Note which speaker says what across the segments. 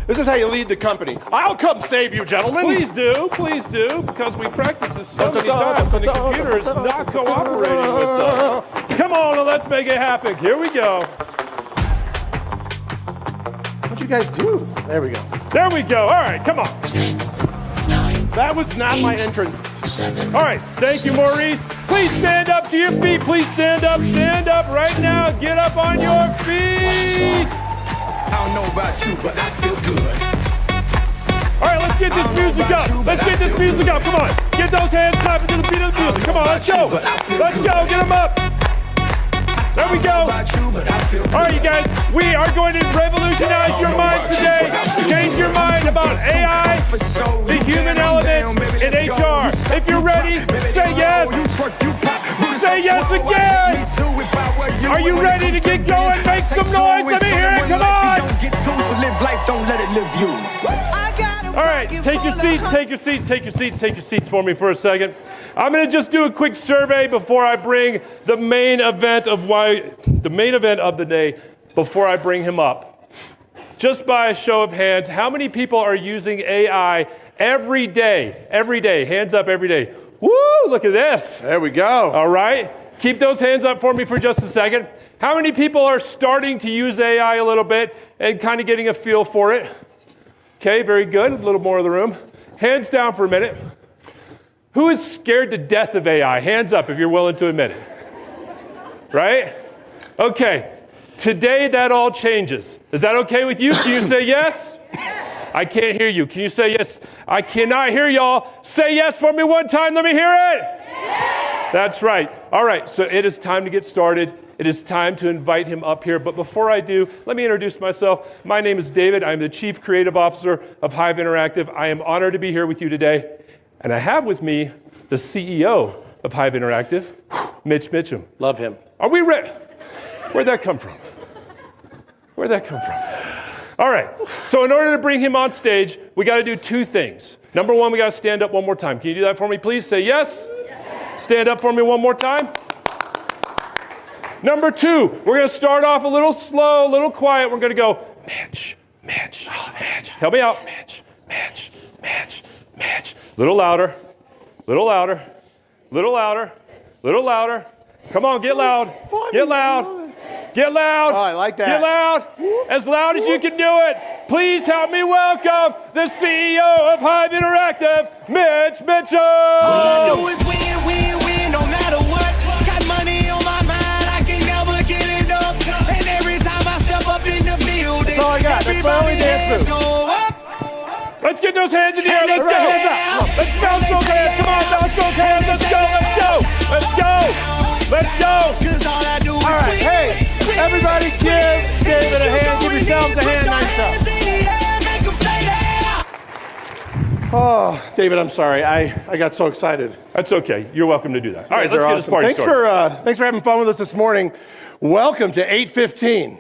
Speaker 1: This is how you lead the company. I'll come save you, gentlemen.
Speaker 2: Please do, because we practice this so many times and the computer is not cooperating with us. Come on, let's make it happen. Here we go.
Speaker 1: What'd you guys do? There we go.
Speaker 2: There we go. All right, come on.
Speaker 1: That was not my entrance.
Speaker 2: All right, thank you, Maurice. Please stand up to your feet. Please stand up right now. Get up on your feet.
Speaker 3: I don't know about you, but I feel good.
Speaker 2: All right, let's get this music up. Let's get this music up. Come on. Get those hands clapping to the beat of the music. Come on, let's go. Let's go. Get them up. There we go. All right, you guys, we are going to revolutionize your minds today. Change your mind about AI, the human element in HR. If you're ready, say yes. Say yes again. Are you ready to get going? Make some noise. Let me hear it. Come on. All right, take your seats for me for a second. I'm going to just do a quick survey before I bring the main event of the day before I bring him up. Just by a show of hands, how many people are using AI every day? Every day, hands up every day. Woo, look at this.
Speaker 1: There we go.
Speaker 2: All right, keep those hands up for me for just a second. How many people are starting to use AI a little bit and kind of getting a feel for it? Okay, very good. A little more of the room. Hands down for a minute. Who is scared to death of AI? Hands up if you're willing to admit it. Right? Okay. Today that all changes. Is that okay with you? Can you say yes? I can't hear you. Can you say yes? I cannot hear y'all. Say yes for me one time. Let me hear it. Yes. That's right. All right, so it is time to get started. It is time to invite him up here. But before I do, let me introduce myself. My name is David. I'm the Chief Creative Officer of HIVE Interactive. I am honored to be here with you today. And I have with me the CEO of HIVE Interactive, Mitch Mitchem.
Speaker 1: Love him.
Speaker 2: Are we ready? Where'd that come from? All right, so in order to bring him on stage, we got to do two things. Number one, we got to stand up one more time. Can you do that for me, please? Say yes. Stand up for me one more time. Number two, we're going to start off a little slow, a little quiet. We're going to go, Mitch. Help me out. Mitch. Little louder. Come on, get loud.
Speaker 1: Oh, I like that.
Speaker 2: Get loud. As loud as you can do it. Please help me welcome the CEO of HIVE Interactive, Mitch Mitchem.
Speaker 3: All I do is win, no matter what. Got money on my mind, I can never get enough. And every time I step up in the building,
Speaker 1: that's all I got. That's my only dance move.
Speaker 2: Let's get those hands in the air. Let's go. Let's bounce those hands. Come on, bounce those hands. Let's go.
Speaker 1: All right, hey, everybody give David a hand. Give yourselves a hand. Nice job. Oh, David, I'm sorry. I got so excited.
Speaker 2: That's okay. You're welcome to do that. All right, let's get this party
Speaker 1: started. Thanks for having fun with us this morning. Welcome to 8:15.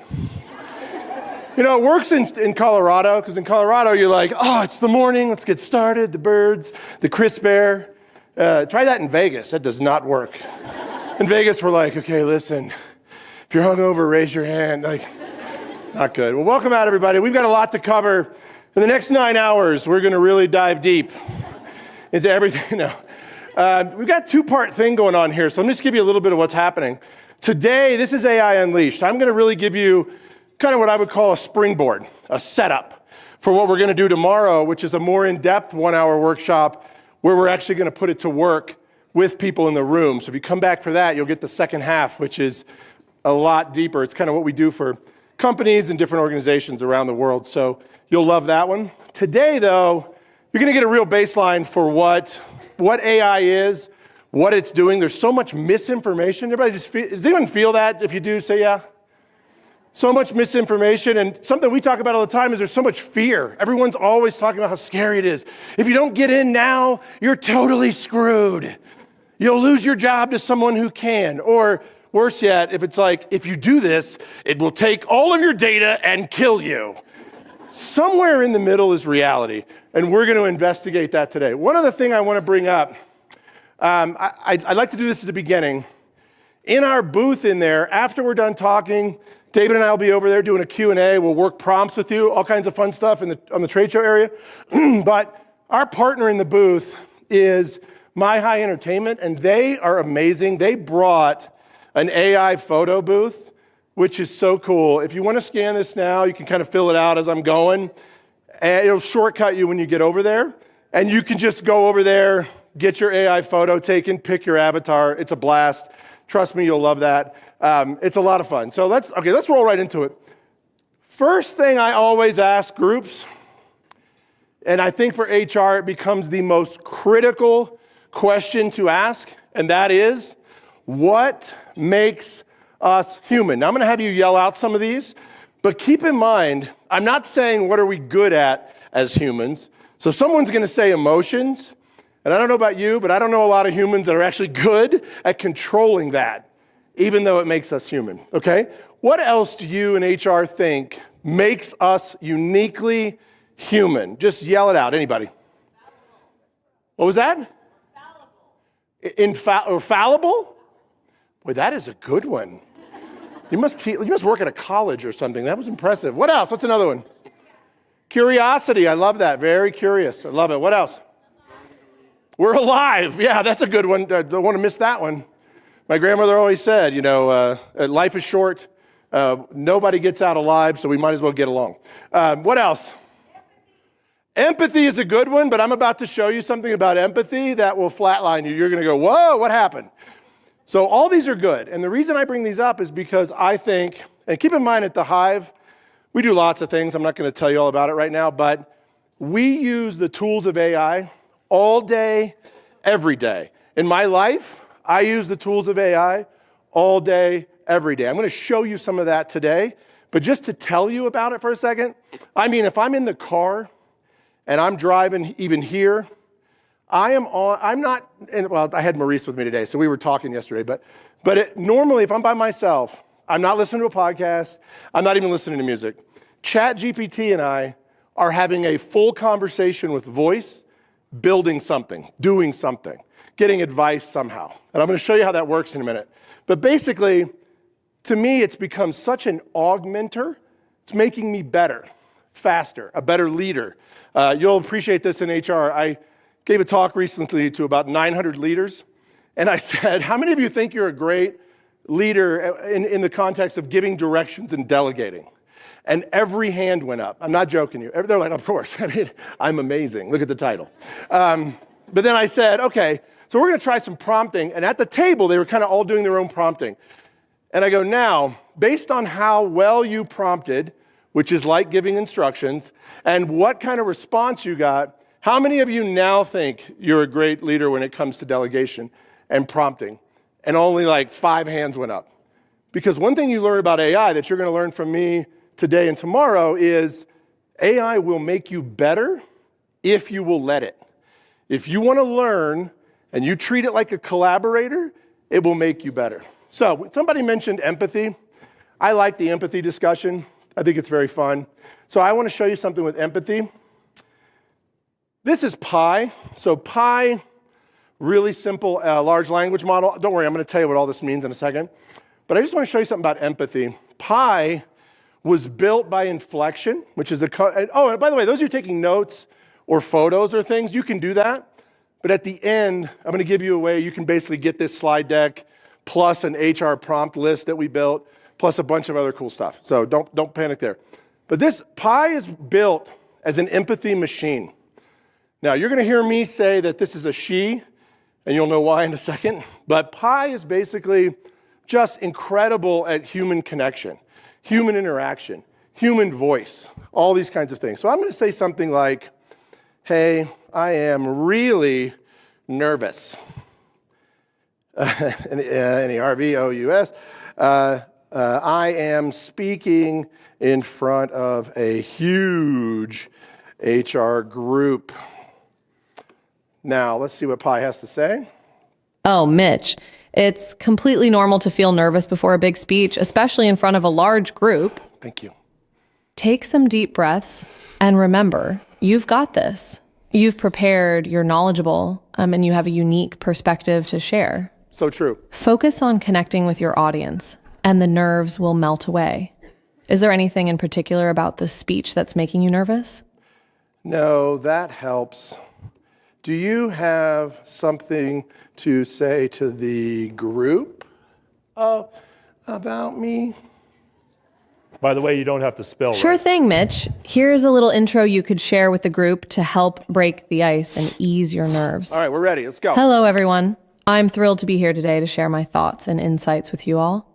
Speaker 1: You know, it works in Colorado, because in Colorado you're like, oh, it's the morning, let's get started, the birds, the crisp air. Try that in Vegas. That does not work. In Vegas, we're like, okay, listen, if you're hungover, raise your hand. Like, not good. Well, welcome out, everybody. We've got a lot to cover. In the next 9 hours, we're going to really dive deep into everything now. We've got a two-part thing going on here, so let me just give you a little bit of what's happening. Today, this is AI Unleashed. I'm going to really give you kind of what I would call a springboard, a setup for what we're going to do tomorrow, which is a more in-depth 1-hour workshop where we're actually going to put it to work with people in the room. So if you come back for that, you'll get the second half, which is a lot deeper. It's kind of what we do for companies and different organizations around the world. So you'll love that one. Today, though, you're going to get a real baseline for what AI is, what it's doing. There's so much misinformation. Everybody does anyone feel that? If you do, say yeah. So much misinformation, and something we talk about all the time is there's so much fear. Everyone's always talking about how scary it is. If you don't get in now, you're totally screwed. You'll lose your job to someone who can. Or worse yet, if it's like, if you do this, it will take all of your data and kill you. Somewhere in the middle is reality, and we're going to investigate that today. One other thing I want to bring up, I'd like to do this at the beginning. In our booth in there, after we're done talking, David and I will be over there doing a Q&A. We'll work prompts with you, all kinds of fun stuff on the trade show area. But our partner in the booth is My High Entertainment, and they are amazing. They brought an AI photo booth, which is so cool. If you want to scan this now, you can kind of fill it out as I'm going. And it'll shortcut you when you get over there. And you can just go over there, get your AI photo taken, pick your avatar. It's a blast. Trust me, you'll love that. It's a lot of fun. So let's roll right into it. First thing I always ask groups, and I think for HR it becomes the most critical question to ask, and that is, what makes us human? Now I'm going to have you yell out some of these, but keep in mind, I'm not saying what are we good at as humans. So someone's going to say emotions, and I don't know about you, but I don't know a lot of humans that are actually good at controlling that, even though it makes us human, okay? What else do you in HR think makes us uniquely human? Just yell it out, anybody. What was that? Fallible? Boy, that is a good one. You must work at a college or something. That was impressive. What else? What's another one? Curiosity. I love that. Very curious. I love it. What else? We're alive. Yeah, that's a good one. Don't want to miss that one. My grandmother always said, life is short. Nobody gets out alive, so we might as well get along. What else? Empathy is a good one, but I'm about to show you something about empathy that will flatline you. You're going to go, whoa, what happened? So all these are good. And the reason I bring these up is because I think, and keep in mind at the Hive, we do lots of things. I'm not going to tell you all about it right now, but we use the tools of AI all day, every day. In my life, I use the tools of AI all day, every day. I'm going to show you some of that today, but just to tell you about it for a second, I mean, if I'm in the car and I'm driving even here, I had Maurice with me today, so we were talking yesterday, but normally if I'm by myself, I'm not listening to a podcast, I'm not even listening to music. ChatGPT and I are having a full conversation with voice, building something, doing something, getting advice somehow. And I'm going to show you how that works in a minute. But basically, to me, it's become such an augmenter. It's making me better, faster, a better leader. You'll appreciate this in HR. I gave a talk recently to about 900 leaders, and I said, how many of you think you're a great leader in the context of giving directions and delegating? And every hand went up. I'm not joking you. They're like, of course. I mean, I'm amazing. Look at the title. But then I said, okay, so we're going to try some prompting. And at the table, they were kind of all doing their own prompting. And I go, now, based on how well you prompted, which is like giving instructions, and what kind of response you got, how many of you now think you're a great leader when it comes to delegation and prompting? And only like 5 hands went up. Because one thing you learn about AI that you're going to learn from me today and tomorrow is AI will make you better if you will let it. If you want to learn and you treat it like a collaborator, it will make you better. So somebody mentioned empathy. I like the empathy discussion. I think it's very fun. So I want to show you something with empathy. This is Pi. So Pi, really simple large language model. Don't worry, I'm going to tell you what all this means in a second. But I just want to show you something about empathy. Pi was built by Inflection, which is and by the way, those of you taking notes or photos or things, you can do that. But at the end, I'm going to give you a way you can basically get this slide deck plus an HR prompt list that we built, plus a bunch of other cool stuff. So don't panic there. But this Pi is built as an empathy machine. Now, you're going to hear me say that this is a she, and you'll know why in a second. But Pi is basically just incredible at human connection, human interaction, human voice, all these kinds of things. So I'm going to say something like, hey, I am really nervous. N-E-R-V-O-U-S. I am speaking in front of a huge HR group. Now, let's see what Pi has to say.
Speaker 4: Oh, Mitch, it's completely normal to feel nervous before a big speech, especially in front of a large group.
Speaker 1: Thank you.
Speaker 4: Take some deep breaths and remember, you've got this. You've prepared, you're knowledgeable, and you have a unique perspective to share.
Speaker 1: So true.
Speaker 4: Focus on connecting with your audience, and the nerves will melt away. Is there anything in particular about the speech that's making you nervous?
Speaker 1: No, that helps. Do you have something to say to the group about me?
Speaker 2: By the way, you don't have to spell
Speaker 4: Sure
Speaker 2: right.
Speaker 4: thing, Mitch. Here's a little intro you could share with the group to help break the ice and ease your nerves.
Speaker 1: All right, we're ready. Let's go.
Speaker 4: Hello, everyone. I'm thrilled to be here today to share my thoughts and insights with you all.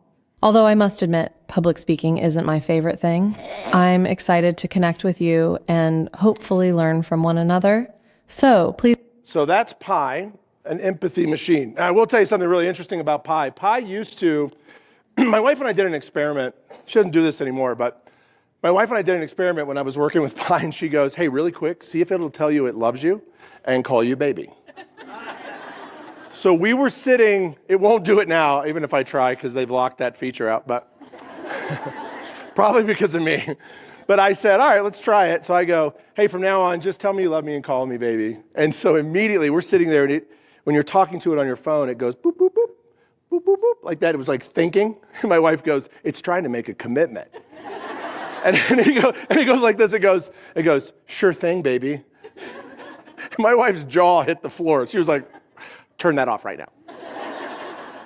Speaker 4: Although I must admit, public speaking isn't my favorite thing, I'm excited to connect with you and hopefully learn from one another. So please.
Speaker 1: So that's Pi, an empathy machine. I will tell you something really interesting about Pi. Pi used to, my wife and I did an experiment. She doesn't do this anymore, but my wife and I did an experiment when I was working with Pi, and she goes, hey, really quick, see if it'll tell you it loves you and call you baby. So we were sitting, it won't do it now, even if I try, because they've locked that feature out, but probably because of me. But I said, all right, let's try it. So I go, hey, from now on, just tell me you love me and call me baby. And so immediately we're sitting there, and when you're talking to it on your phone, it goes boop, boop, boop, boop, boop, boop, like that. It was like thinking. And my wife goes, it's trying to make a commitment. and it goes like this. It goes, sure thing, baby. My wife's jaw hit the floor. She was like, turn that off right now.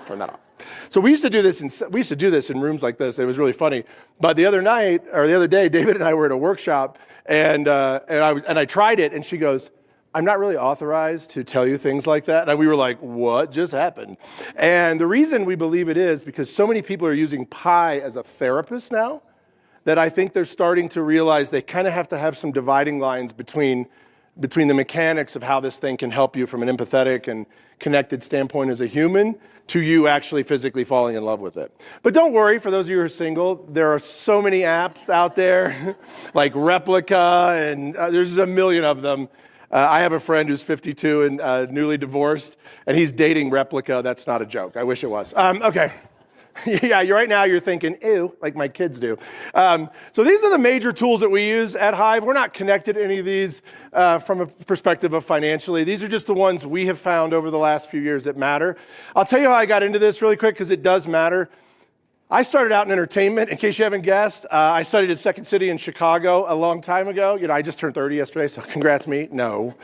Speaker 1: Turn that off. So we used to do this in rooms like this. It was really funny. But the other day, David and I were at a workshop, and I tried it, and she goes, I'm not really authorized to tell you things like that. And we were like, what just happened? And the reason we believe it is because so many people are using Pi as a therapist now that I think they're starting to realize they kind of have to have some dividing lines between the mechanics of how this thing can help you from an empathetic and connected standpoint as a human to you actually physically falling in love with it. But don't worry, for those of you who are single, there are so many apps out there, like Replica, and there's a million of them. I have a friend who's 52 and newly divorced, and he's dating Replica. That's not a joke. I wish it was. Okay. Yeah, right now you're thinking, ew, like my kids do. So these are the major tools that we use at Hive. We're not connected to any of these from a perspective of financially. These are just the ones we have found over the last few years that matter. I'll tell you how I got into this really quick because it does matter. I started out in entertainment, in case you haven't guessed. I studied at Second City in Chicago a long time ago. I just turned 30 yesterday, so congrats me. No.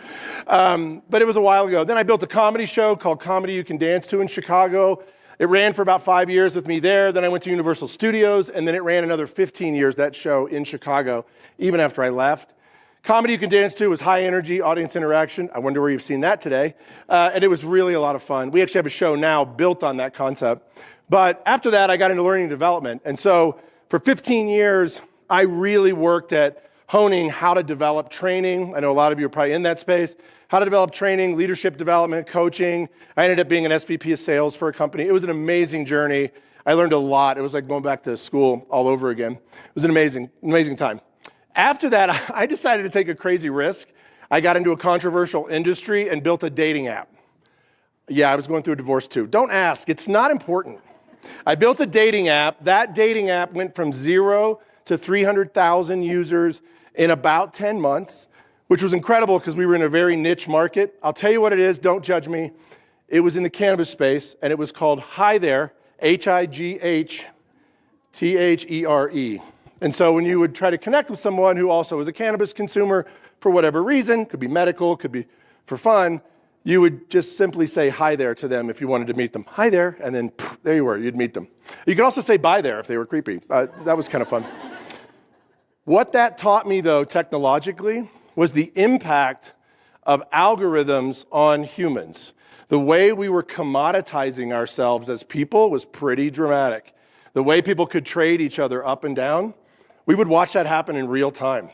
Speaker 1: But it was a while ago. Then I built a comedy show called Comedy You Can Dance To in Chicago. It ran for about 5 years with me there. Then I went to Universal Studios, and then it ran another 15 years, that show, in Chicago, even after I left. Comedy You Can Dance To was high energy, audience interaction. I wonder where you've seen that today. And it was really a lot of fun. We actually have a show now built on that concept. But after that, I got into learning and development. And so for 15 years, I really worked at honing how to develop training. I know a lot of you are probably in that space. How to develop training, leadership development, coaching. I ended up being an SVP of sales for a company. It was an amazing journey. I learned a lot. It was like going back to school all over again. It was an amazing, amazing time. After that, I decided to take a crazy risk. I got into a controversial industry and built a dating app. Yeah, I was going through a divorce too. Don't ask. It's not important. I built a dating app. That dating app went from 0 to 300,000 users in about 10 months, which was incredible because we were in a very niche market. I'll tell you what it is. Don't judge me. It was in the cannabis space, and it was called Hi There, HIGHTHERE. And so when you would try to connect with someone who also was a cannabis consumer for whatever reason, could be medical, could be for fun, you would just simply say hi there to them if you wanted to meet them. Hi there, and then there you were, you'd meet them. You could also say bye there if they were creepy. That was kind of fun. What that taught me, though, technologically, was the impact of algorithms on humans. The way we were commoditizing ourselves as people was pretty dramatic. The way people could trade each other up and down, we would watch that happen in real time.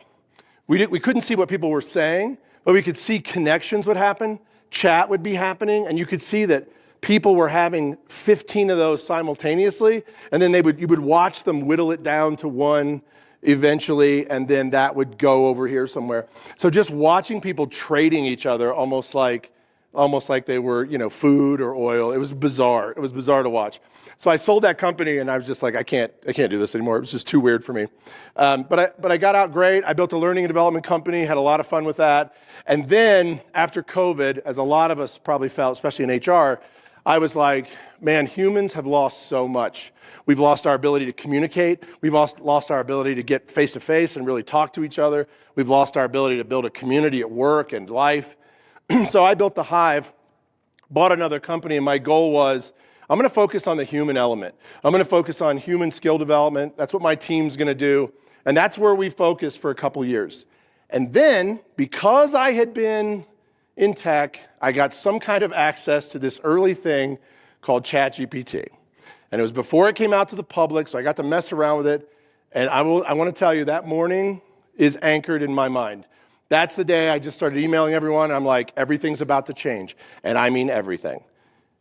Speaker 1: We couldn't see what people were saying, but we could see connections would happen, chat would be happening, and you could see that people were having 15 of those simultaneously, and then you would watch them whittle it down to one eventually, and then that would go over here somewhere. So just watching people trading each other almost like they were, food or oil. It was bizarre. It was bizarre to watch. So I sold that company, and I was just like, I can't do this anymore. It was just too weird for me. But I got out great. I built a learning and development company, had a lot of fun with that. And then after COVID, as a lot of us probably felt, especially in HR, I was like, man, humans have lost so much. We've lost our ability to communicate. We've lost our ability to get face-to-face and really talk to each other. We've lost our ability to build a community at work and life. So I built the Hive, bought another company, and my goal was, I'm going to focus on the human element. I'm going to focus on human skill development. That's what my team's going to do. And that's where we focused for a couple years. And then, because I had been in tech, I got some kind of access to this early thing called ChatGPT. And it was before it came out to the public, so I got to mess around with it. And I want to tell you, that morning is anchored in my mind. That's the day I just started emailing everyone. I'm like, everything's about to change. And I mean everything.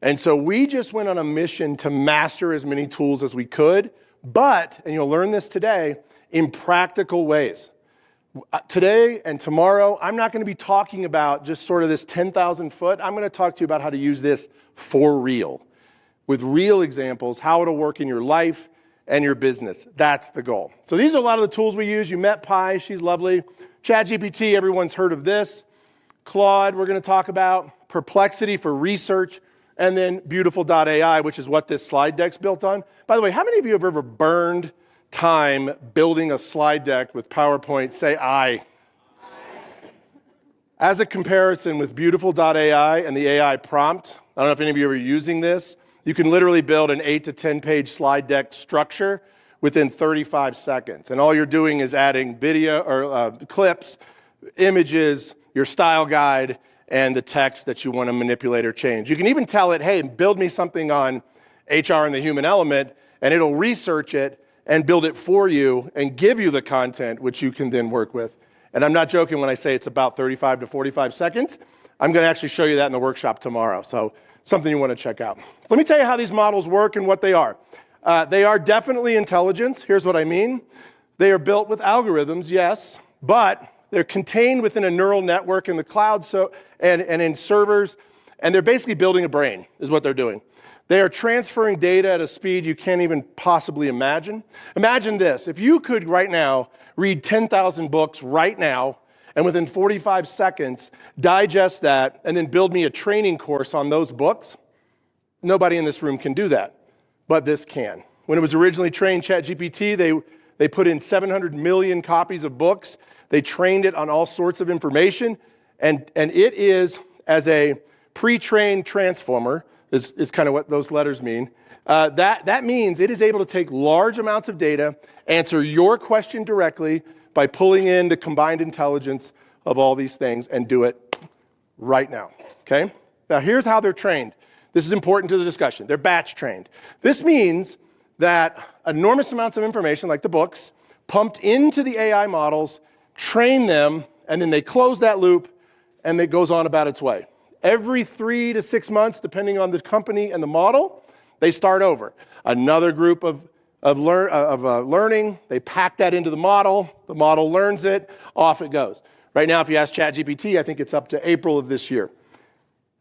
Speaker 1: And so we just went on a mission to master as many tools as we could, but, and you'll learn this today, in practical ways. Today and tomorrow, I'm not going to be talking about just sort of this 10,000 foot. I'm going to talk to you about how to use this for real, with real examples, how it'll work in your life and your business. That's the goal. So these are a lot of the tools we use. You met Pi, she's lovely. ChatGPT, everyone's heard of this. Claude, we're going to talk about. Perplexity for research. And then Beautiful.ai, which is what this slide deck's built on. By the way, how many of you have ever burned time building a slide deck with PowerPoint? Say aye. As a comparison with Beautiful.ai and the AI prompt, I don't know if any of you are using this, you can literally build an 8 to 10 page slide deck structure within 35 seconds. And all you're doing is adding video or clips, images, your style guide, and the text that you want to manipulate or change. You can even tell it, hey, build me something on HR and the human element, and it'll research it and build it for you and give you the content which you can then work with. And I'm not joking when I say it's about 35 to 45 seconds. I'm going to actually show you that in the workshop tomorrow. So something you want to check out. Let me tell you how these models work and what they are. They are definitely intelligence. Here's what I mean. They are built with algorithms, yes, but they're contained within a neural network in the cloud and in servers, and they're basically building a brain, is what they're doing. They are transferring data at a speed you can't even possibly imagine. Imagine this. If you could right now read 10,000 books right now, and within 45 seconds, digest that, and then build me a training course on those books, nobody in this room can do that, but this can. When it was originally trained, ChatGPT, they put in 700 million copies of books. They trained it on all sorts of information, and it is, as a pre-trained transformer, is kind of what those letters mean. That means it is able to take large amounts of data, answer your question directly by pulling in the combined intelligence of all these things and do it right now, okay? Now here's how they're trained. This is important to the discussion. They're batch trained. This means that enormous amounts of information, like the books, pumped into the AI models, train them, and then they close that loop, and it goes on about its way. Every 3 to 6 months, depending on the company and the model, they start over. Another group of learning, they pack that into the model learns it, off it goes. Right now, if you ask ChatGPT, I think it's up to April of this year.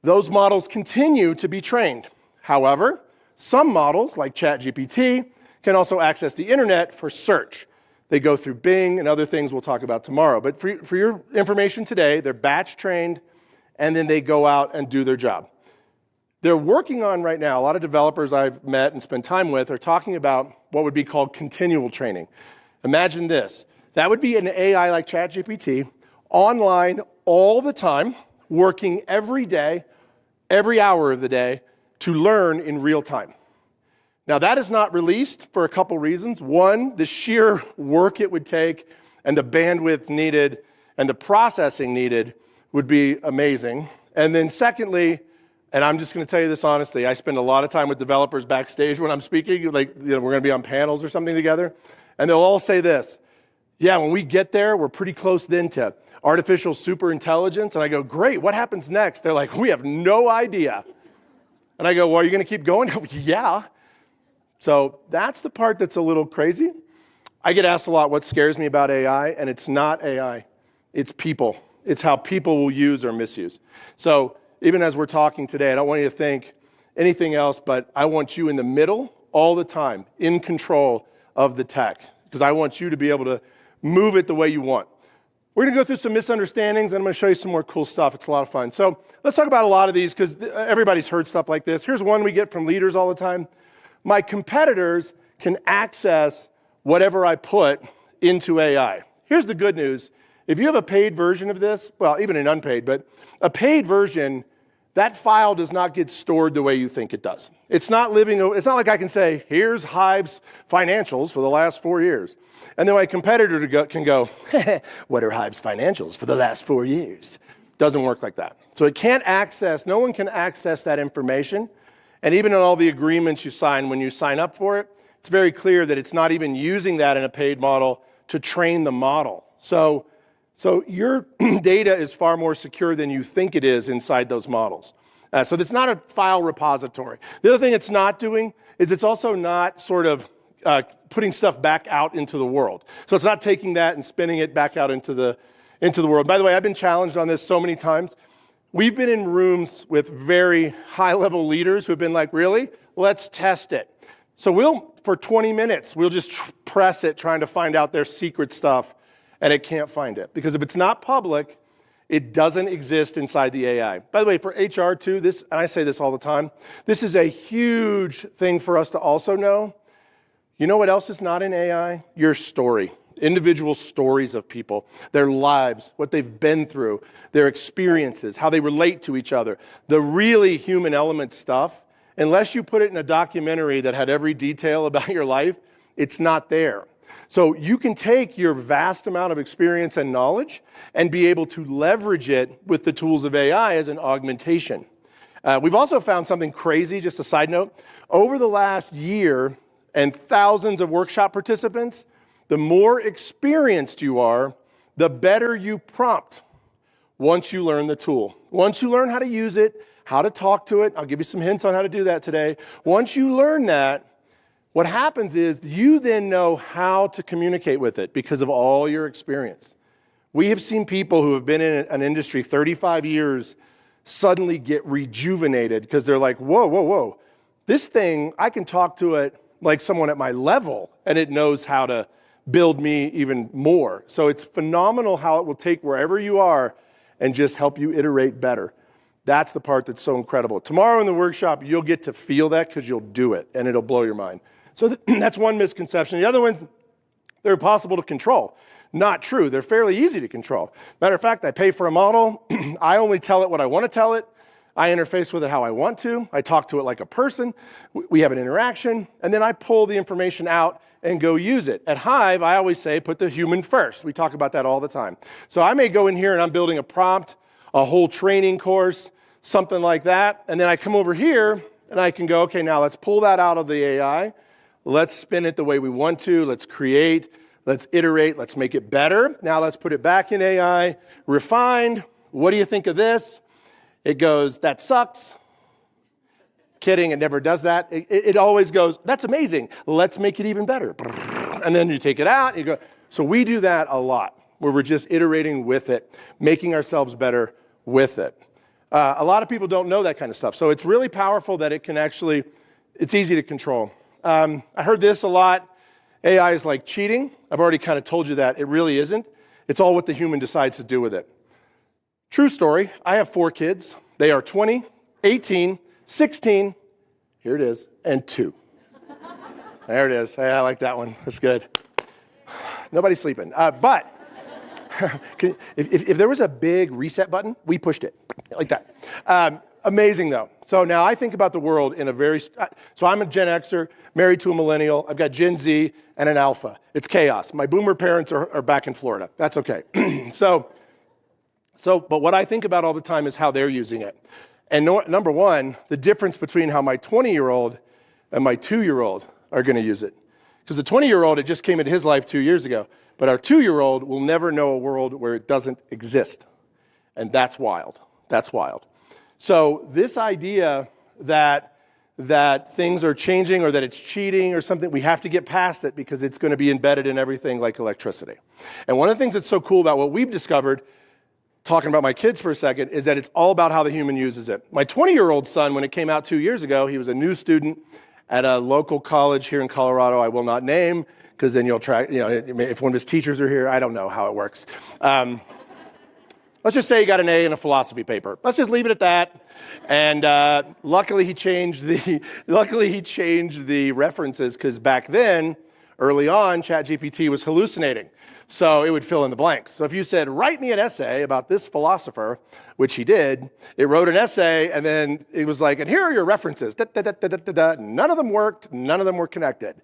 Speaker 1: Those models continue to be trained. However, some models, like ChatGPT, can also access the internet for search. They go through Bing and other things we'll talk about tomorrow. But for your information today, they're batch trained, and then they go out and do their job. They're working on right now, a lot of developers I've met and spent time with are talking about what would be called continual training. Imagine this. That would be an AI like ChatGPT, online all the time, working every day, every hour of the day, to learn in real time. Now, that is not released for a couple reasons. One, the sheer work it would take and the bandwidth needed and the processing needed would be amazing. And then secondly, and I'm just going to tell you this honestly, I spend a lot of time with developers backstage when I'm speaking, like, we're going to be on panels or something together, and they'll all say this, yeah, when we get there, we're pretty close then to artificial superintelligence, and I go, great, what happens next? They're like, we have no idea. And I go, well, are you going to keep going? Yeah. So that's the part that's a little crazy. I get asked a lot what scares me about AI, and it's not AI, it's people. It's how people will use or misuse. So even as we're talking today, I don't want you to think anything else, but I want you in the middle all the time, in control of the tech, because I want you to be able to move it the way you want. We're going to go through some misunderstandings, and I'm going to show you some more cool stuff. It's a lot of fun. So let's talk about a lot of these, because everybody's heard stuff like this. Here's one we get from leaders all the time. My competitors can access whatever I put into AI. Here's the good news. If you have a paid version of this, well, even an unpaid, but a paid version, that file does not get stored the way you think it does. It's not like I can say, here's Hive's financials for the last 4 years. And then my competitor can go, what are Hive's financials for the last 4 years? Doesn't work like that. So no one can access that information. And even in all the agreements you sign when you sign up for it, it's very clear that it's not even using that in a paid model to train the model. So your data is far more secure than you think it is inside those models. So it's not a file repository. The other thing it's not doing is it's also not sort of putting stuff back out into the world. So it's not taking that and spinning it back out into the world. By the way, I've been challenged on this so many times. We've been in rooms with very high-level leaders who have been like, really? Let's test it. So for 20 minutes, we'll just press it trying to find out their secret stuff, and it can't find it. Because if it's not public, it doesn't exist inside the AI. By the way, for HR too, and I say this all the time, this is a huge thing for us to also know. You know what else is not in AI? Your story. Individual stories of people, their lives, what they've been through, their experiences, how they relate to each other. The really human element stuff, unless you put it in a documentary that had every detail about your life, it's not there. So you can take your vast amount of experience and knowledge and be able to leverage it with the tools of AI as an augmentation. We've also found something crazy, just a side note. Over the last year and thousands of workshop participants, the more experienced you are, the better you prompt once you learn the tool. Once you learn how to use it, how to talk to it, I'll give you some hints on how to do that today. Once you learn that, what happens is you then know how to communicate with it because of all your experience. We have seen people who have been in an industry 35 years suddenly get rejuvenated because they're like, whoa. This thing, I can talk to it like someone at my level, and it knows how to build me even more. So it's phenomenal how it will take wherever you are and just help you iterate better. That's the part that's so incredible. Tomorrow in the workshop, you'll get to feel that because you'll do it, and it'll blow your mind. So that's one misconception. The other ones, they're impossible to control. Not true. They're fairly easy to control. Matter of fact, I pay for a model. I only tell it what I want to tell it. I interface with it how I want to. I talk to it like a person. We have an interaction, and then I pull the information out and go use it. At Hive, I always say, put the human first. We talk about that all the time. So I may go in here and I'm building a prompt, a whole training course, something like that, and then I come over here and I can go, okay, now let's pull that out of the AI. Let's spin it the way we want to. Let's create. Let's iterate. Let's make it better. Now let's put it back in AI. Refined. What do you think of this? It goes, that sucks. Kidding, it never does that. It always goes, that's amazing. Let's make it even better. And then you take it out, you go. So we do that a lot, where we're just iterating with it, making ourselves better with it. A lot of people don't know that kind of stuff. So it's really powerful that it's easy to control. I heard this a lot. AI is like cheating. I've already kind of told you that. It really isn't. It's all what the human decides to do with it. True story. I have 4 kids. They are 20, 18, 16, here it is, and 2. There it is. Hey, I like that one. That's good. Nobody's sleeping. But if there was a big reset button, we pushed it like that. Amazing, though. So now I think about the world in a so I'm a Gen Xer, married to a millennial. I've got Gen Z and an Alpha. It's chaos. My boomer parents are back in Florida. That's okay. But what I think about all the time is how they're using it. And number one, the difference between how my 20-year-old and my 2-year-old are going to use it. Because the 20-year-old, it just came into his life 2 years ago. But our 2-year-old will never know a world where it doesn't exist. And that's wild. That's wild. So this idea that things are changing or that it's cheating or something, we have to get past it because it's going to be embedded in everything like electricity. And one of the things that's so cool about what we've discovered, talking about my kids for a second, is that it's all about how the human uses it. My 20-year-old son, when it came out 2 years ago, he was a new student at a local college here in Colorado, I will not name, because then you'll track, if one of his teachers are here, I don't know how it works. Let's just say he got an A in a philosophy paper. Let's just leave it at that. And luckily he changed the references, because back then, early on, ChatGPT was hallucinating. So it would fill in the blanks. So if you said, write me an essay about this philosopher, which he did, it wrote an essay, and then it was like, and here are your references. Da, da, da, da, da, da, da. None of them worked. None of them were connected.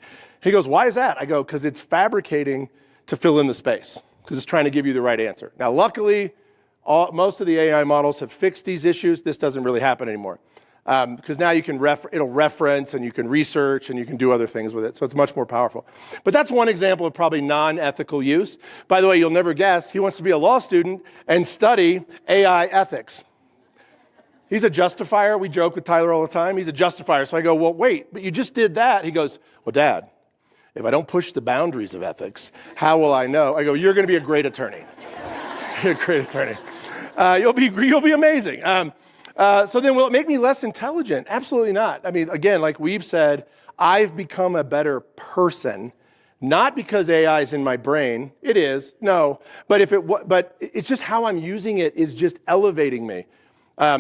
Speaker 1: He goes, why is that? I go, because it's fabricating to fill in the space, because it's trying to give you the right answer. Now, luckily, most of the AI models have fixed these issues. This doesn't really happen anymore. Because now you can it'll reference, and you can research, and you can do other things with it. So it's much more powerful. But that's one example of probably non-ethical use. By the way, you'll never guess, he wants to be a law student and study AI ethics. He's a justifier. We joke with Tyler all the time. He's a justifier. So I go, well, wait, but you just did that. He goes, well, Dad, if I don't push the boundaries of ethics, how will I know? I go, you're going to be a great attorney. You're a great attorney. You'll be amazing. So then, will it make me less intelligent? Absolutely not. I mean, again, like we've said, I've become a better person, not because AI is in my brain. It is, no. But it's just how I'm using it is just elevating me.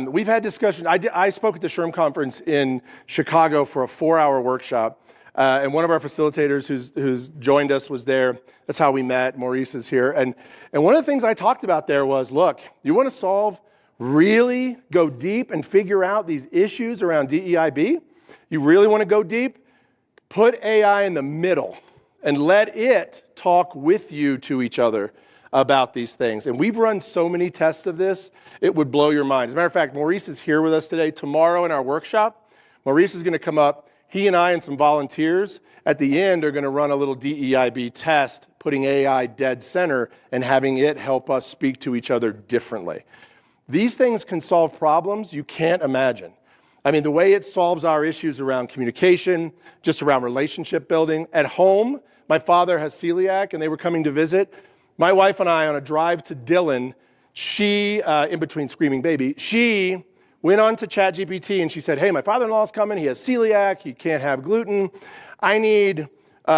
Speaker 1: We've had discussion. I spoke at the COshrm conference in Chicago for a 4-hour workshop. And one of our facilitators who's joined us was there. That's how we met. Maurice is here. And one of the things I talked about there was, look, you want to really go deep and figure out these issues around DEIB? You really want to go deep? Put AI in the middle and let it talk with you to each other about these things. And we've run so many tests of this, it would blow your mind. As a matter of fact, Maurice is here with us today. Tomorrow in our workshop, Maurice is going to come up. He and I and some volunteers at the end are going to run a little DEIB test, putting AI dead center and having it help us speak to each other differently. These things can solve problems you can't imagine. I mean, the way it solves our issues around communication, just around relationship building. At home, my father has celiac, and they were coming to visit. My wife and I, on a drive to Dillon, she, in between screaming baby, she went on to ChatGPT, and she said, hey, my father-in-law's coming. He has celiac. He can't have gluten. I need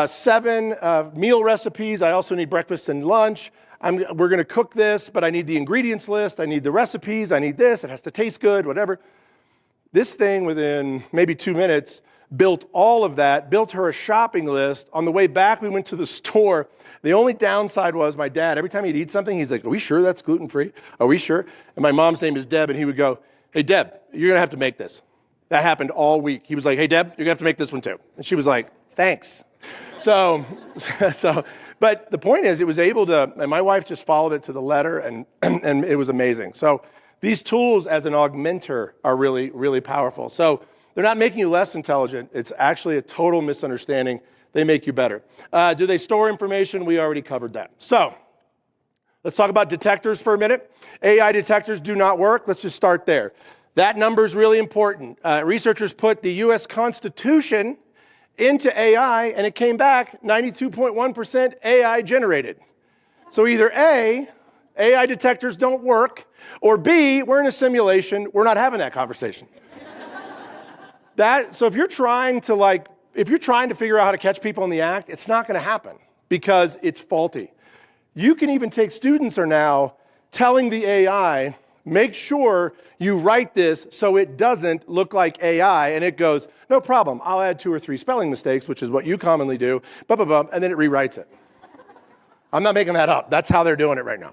Speaker 1: 7 meal recipes. I also need breakfast and lunch. We're going to cook this, but I need the ingredients list. I need the recipes. I need this. It has to taste good, whatever. This thing, within maybe 2 minutes, built all of that, built her a shopping list. On the way back, we went to the store. The only downside was my dad, every time he'd eat something, he's like, are we sure that's gluten-free? Are we sure? And my mom's name is Deb, and he would go, hey, Deb, you're going to have to make this. That happened all week. He was like, hey, Deb, you're going to have to make this one too. And she was like, thanks. But the point is, it was able to, and my wife just followed it to the letter, and it was amazing. So these tools as an augmenter are really, really powerful. So they're not making you less intelligent. It's actually a total misunderstanding. They make you better. Do they store information? We already covered that. So let's talk about detectors for a minute. AI detectors do not work. Let's just start there. That number is really important. Researchers put the US Constitution into AI, and it came back 92.1% AI generated. So either A, AI detectors don't work, or B, we're in a simulation, we're not having that conversation. So if you're trying to figure out how to catch people in the act, it's not going to happen because it's faulty. You can even take, students are now telling the AI, make sure you write this so it doesn't look like AI, and it goes, no problem, I'll add 2 or 3 spelling mistakes, which is what you commonly do, and then it rewrites it. I'm not making that up. That's how they're doing it right now.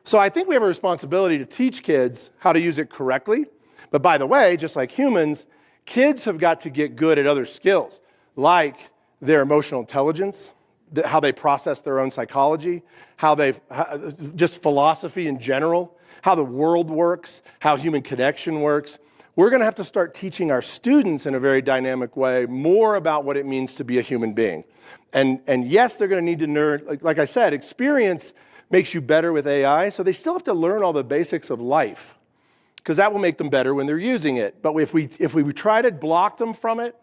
Speaker 1: So I think we have a responsibility to teach kids how to use it correctly. But by the way, just like humans, kids have got to get good at other skills, like their emotional intelligence, how they process their own psychology, just philosophy in general, how the world works, how human connection works. We're going to have to start teaching our students in a very dynamic way more about what it means to be a human being. And yes, they're going to need to learn, like I said, experience makes you better with AI, so they still have to learn all the basics of life, because that will make them better when they're using it. But if we try to block them from it,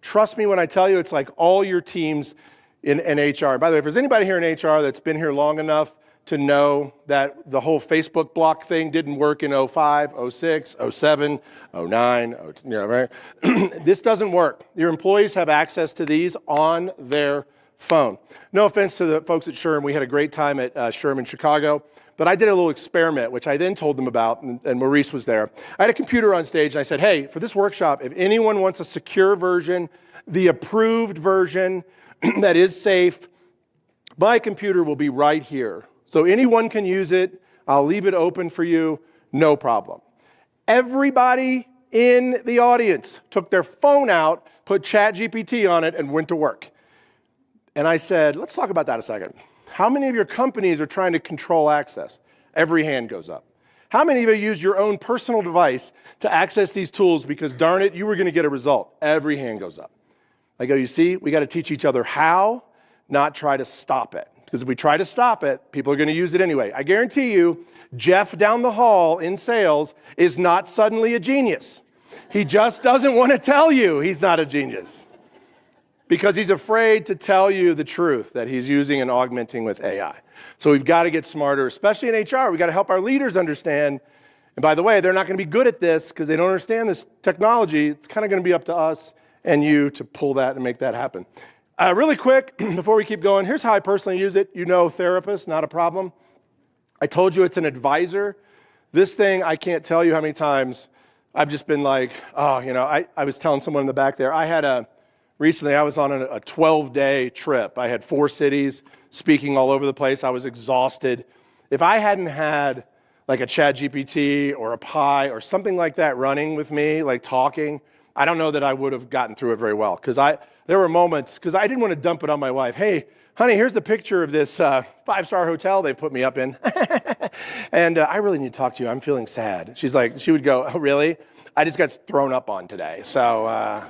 Speaker 1: trust me when I tell you, it's like all your teams in HR. By the way, if there's anybody here in HR that's been here long enough to know that the whole Facebook block thing didn't work in 05, 06, 07, 09, right? This doesn't work. Your employees have access to these on their phone. No offense to the folks at COshrm. We had a great time at COshrm in Chicago. But I did a little experiment, which I then told them about, and Maurice was there. I had a computer on stage, and I said, hey, for this workshop, if anyone wants a secure version, the approved version that is safe, my computer will be right here. So anyone can use it. I'll leave it open for you, no problem. Everybody in the audience took their phone out, put ChatGPT on it, and went to work. And I said, let's talk about that a second. How many of your companies are trying to control access? Every hand goes up. How many of you use your own personal device to access these tools because, darn it, you were going to get a result? Every hand goes up. I go, you see, we got to teach each other how, not try to stop it. Because if we try to stop it, people are going to use it anyway. I guarantee you, Jeff down the hall in sales is not suddenly a genius. He just doesn't want to tell you he's not a genius. Because he's afraid to tell you the truth that he's using and augmenting with AI. So we've got to get smarter, especially in HR. We've got to help our leaders understand. And by the way, they're not going to be good at this because they don't understand this technology. It's kind of going to be up to us and you to pull that and make that happen. Really quick, before we keep going, here's how I personally use it. You know, therapist, not a problem. I told you it's an advisor. This thing, I can't tell you how many times I've just been like, oh, you know, I was telling someone in the back there, recently, I was on a 12-day trip. I had 4 cities, speaking all over the place. I was exhausted. If I hadn't had like a ChatGPT or a Pi or something like that running with me, like talking, I don't know that I would have gotten through it very well. Because there were moments, because I didn't want to dump it on my wife. Hey, honey, here's the picture of this 5-star hotel they put me up in. And I really need to talk to you. I'm feeling sad. She would go, oh, really? I just got thrown up on today. So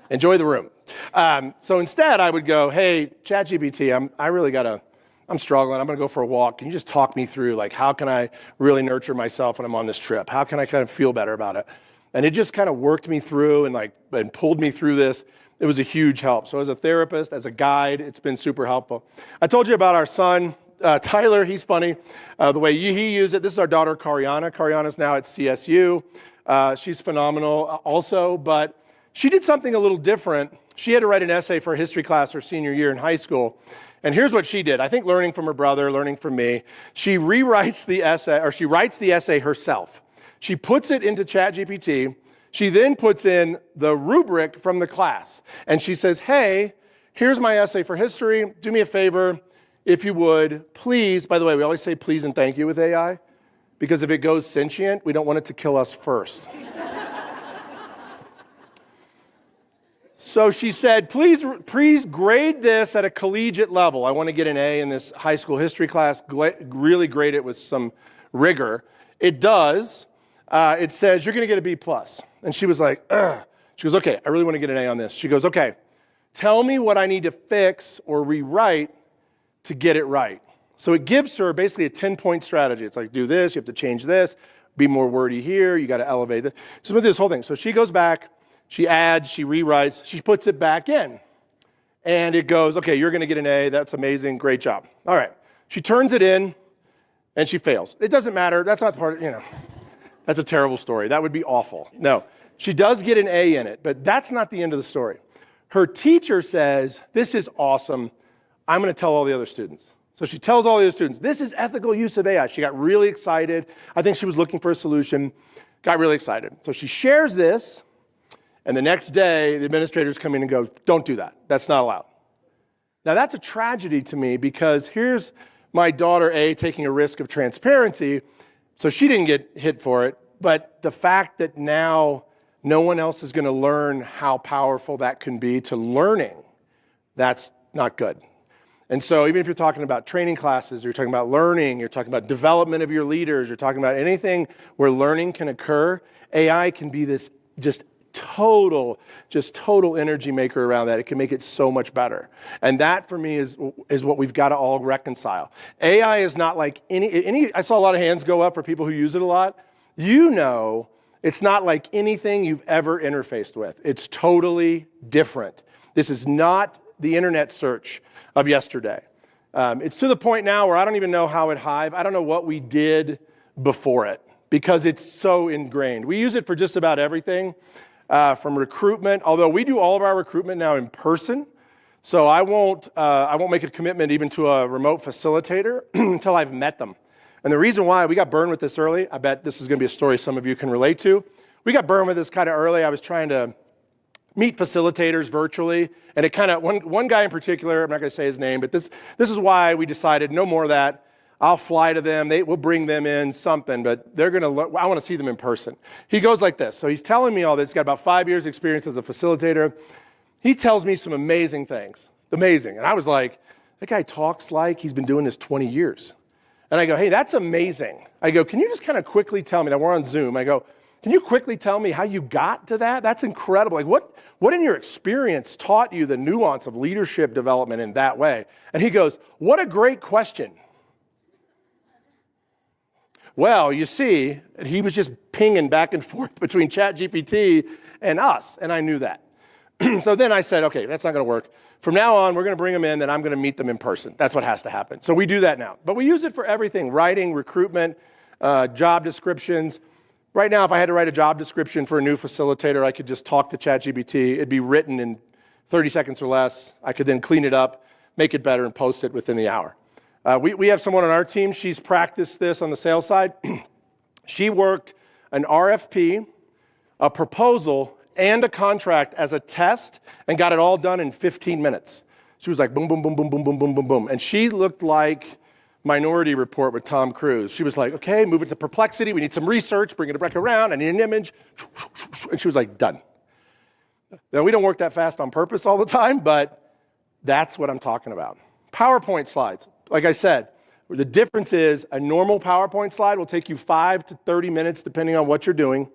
Speaker 1: enjoy the room. So instead, I would go, hey, ChatGPT, I'm struggling. I'm going to go for a walk. Can you just talk me through, like, how can I really nurture myself when I'm on this trip? How can I kind of feel better about it? And it just kind of worked me through and pulled me through this. It was a huge help. So as a therapist, as a guide, it's been super helpful. I told you about our son, Tyler. He's funny. The way he used it. This is our daughter, Kariana. Kariana's now at CSU. She's phenomenal also, but she did something a little different. She had to write an essay for a history class her senior year in high school. And here's what she did. I think learning from her brother, learning from me, she writes the essay herself. She puts it into ChatGPT. She then puts in the rubric from the class. And she says, hey, here's my essay for history. Do me a favor, if you would, please. By the way, we always say please and thank you with AI, because if it goes sentient, we don't want it to kill us first. So she said, please grade this at a collegiate level. I want to get an A in this high school history class, really grade it with some rigor. It does. It says, you're going to get a B+. And she was like, ugh. She goes, okay, I really want to get an A on this. She goes, okay, tell me what I need to fix or rewrite to get it right. So it gives her basically a 10-point strategy. It's like, do this, you have to change this, be more wordy here, you got to elevate this. So with this whole thing. So she goes back, she adds, she rewrites, she puts it back in. And it goes, okay, you're going to get an A. That's amazing. Great job. All right. She turns it in, and she fails. It doesn't matter. That's not the part, that's a terrible story. That would be awful. No. She does get an A in it, but that's not the end of the story. Her teacher says, this is awesome. I'm going to tell all the other students. So she tells all the other students, this is ethical use of AI. She got really excited. I think she was looking for a solution, got really excited. So she shares this. And the next day, the administrators come in and go, don't do that. That's not allowed. Now, that's a tragedy to me because here's my daughter, A, taking a risk of transparency. So she didn't get hit for it. But the fact that now no one else is going to learn how powerful that can be to learning, that's not good. And so even if you're talking about training classes, you're talking about learning, you're talking about development of your leaders, you're talking about anything where learning can occur, AI can be this just total energy maker around that. It can make it so much better. And that for me is what we've got to all reconcile. AI is not like any, I saw a lot of hands go up for people who use it a lot. It's not like anything you've ever interfaced with. It's totally different. This is not the internet search of yesterday. It's to the point now where I don't even know how at HIVE, I don't know what we did before it because it's so ingrained. We use it for just about everything. From recruitment, although we do all of our recruitment now in person. So I won't make a commitment even to a remote facilitator until I've met them. And the reason why, we got burned with this early. I bet this is going to be a story some of you can relate to. We got burned with this kind of early. I was trying to meet facilitators virtually, and it kind of, one guy in particular, I'm not going to say his name, but this is why we decided no more of that. I'll fly to them, we'll bring them in, something, but they're going to, I want to see them in person. He goes like this. So he's telling me all this. He's got about 5 years experience as a facilitator. He tells me some amazing things, amazing. And I was like, that guy talks like he's been doing this 20 years. And I go, hey, that's amazing. I go, can you just kind of quickly tell me, now we're on Zoom, I go, can you quickly tell me how you got to that? That's incredible. Like what in your experience taught you the nuance of leadership development in that way? And he goes, what a great question. Well, you see, he was just pinging back and forth between ChatGPT and us, and I knew that. So then I said, okay, that's not going to work. From now on, we're going to bring them in, and I'm going to meet them in person. That's what has to happen. So we do that now. But we use it for everything, writing, recruitment, job descriptions. Right now, if I had to write a job description for a new facilitator, I could just talk to ChatGPT. It'd be written in 30 seconds or less. I could then clean it up, make it better, and post it within the hour. We have someone on our team. She's practiced this on the sales side. She worked an RFP, a proposal, and a contract as a test and got it all done in 15 minutes. She was like, boom, boom, boom, boom, boom, boom, boom, boom, boom. And she looked like Minority Report with Tom Cruise. She was like, okay, move it to Perplexity. We need some research. Bring it back around. I need an image. And she was like, done. Now, we don't work that fast on purpose all the time, but that's what I'm talking about. PowerPoint slides. Like I said, the difference is a normal PowerPoint slide will take you 5 to 30 minutes, depending on what you're doing.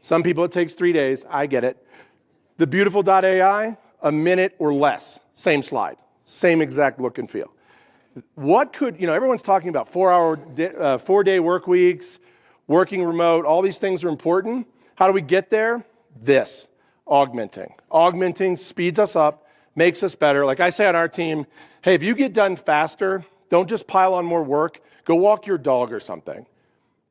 Speaker 1: Some people, it takes 3 days. I get it. The Beautiful.ai, a minute or less. Same slide. Same exact look and feel. What could, everyone's talking about 4-day work weeks, working remote, all these things are important. How do we get there? This, augmenting. Augmenting speeds us up, makes us better. Like I say on our team, hey, if you get done faster, don't just pile on more work, go walk your dog or something.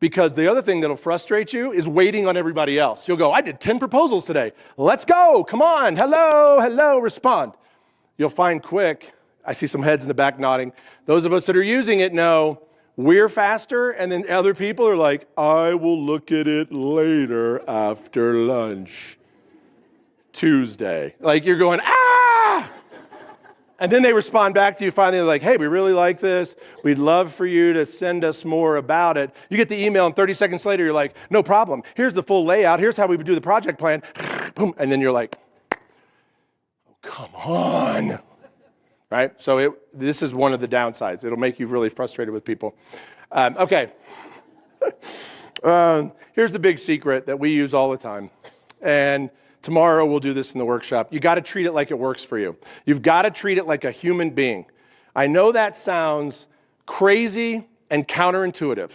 Speaker 1: Because the other thing that'll frustrate you is waiting on everybody else. You'll go, I did 10 proposals today. Let's go, come on, hello, respond. You'll find quick, I see some heads in the back nodding. Those of us that are using it know we're faster, and then other people are like, I will look at it later after lunch. Tuesday. Like you're going, ah! And then they respond back to you finally, they're like, hey, we really like this. We'd love for you to send us more about it. You get the email, and 30 seconds later, you're like, no problem. Here's the full layout. Here's how we would do the project plan. Boom. And then you're like, oh, come on. Right? So this is one of the downsides. It'll make you really frustrated with people. Okay. Here's the big secret that we use all the time. And tomorrow we'll do this in the workshop. You got to treat it like it works for you. You've got to treat it like a human being. I know that sounds crazy and counterintuitive,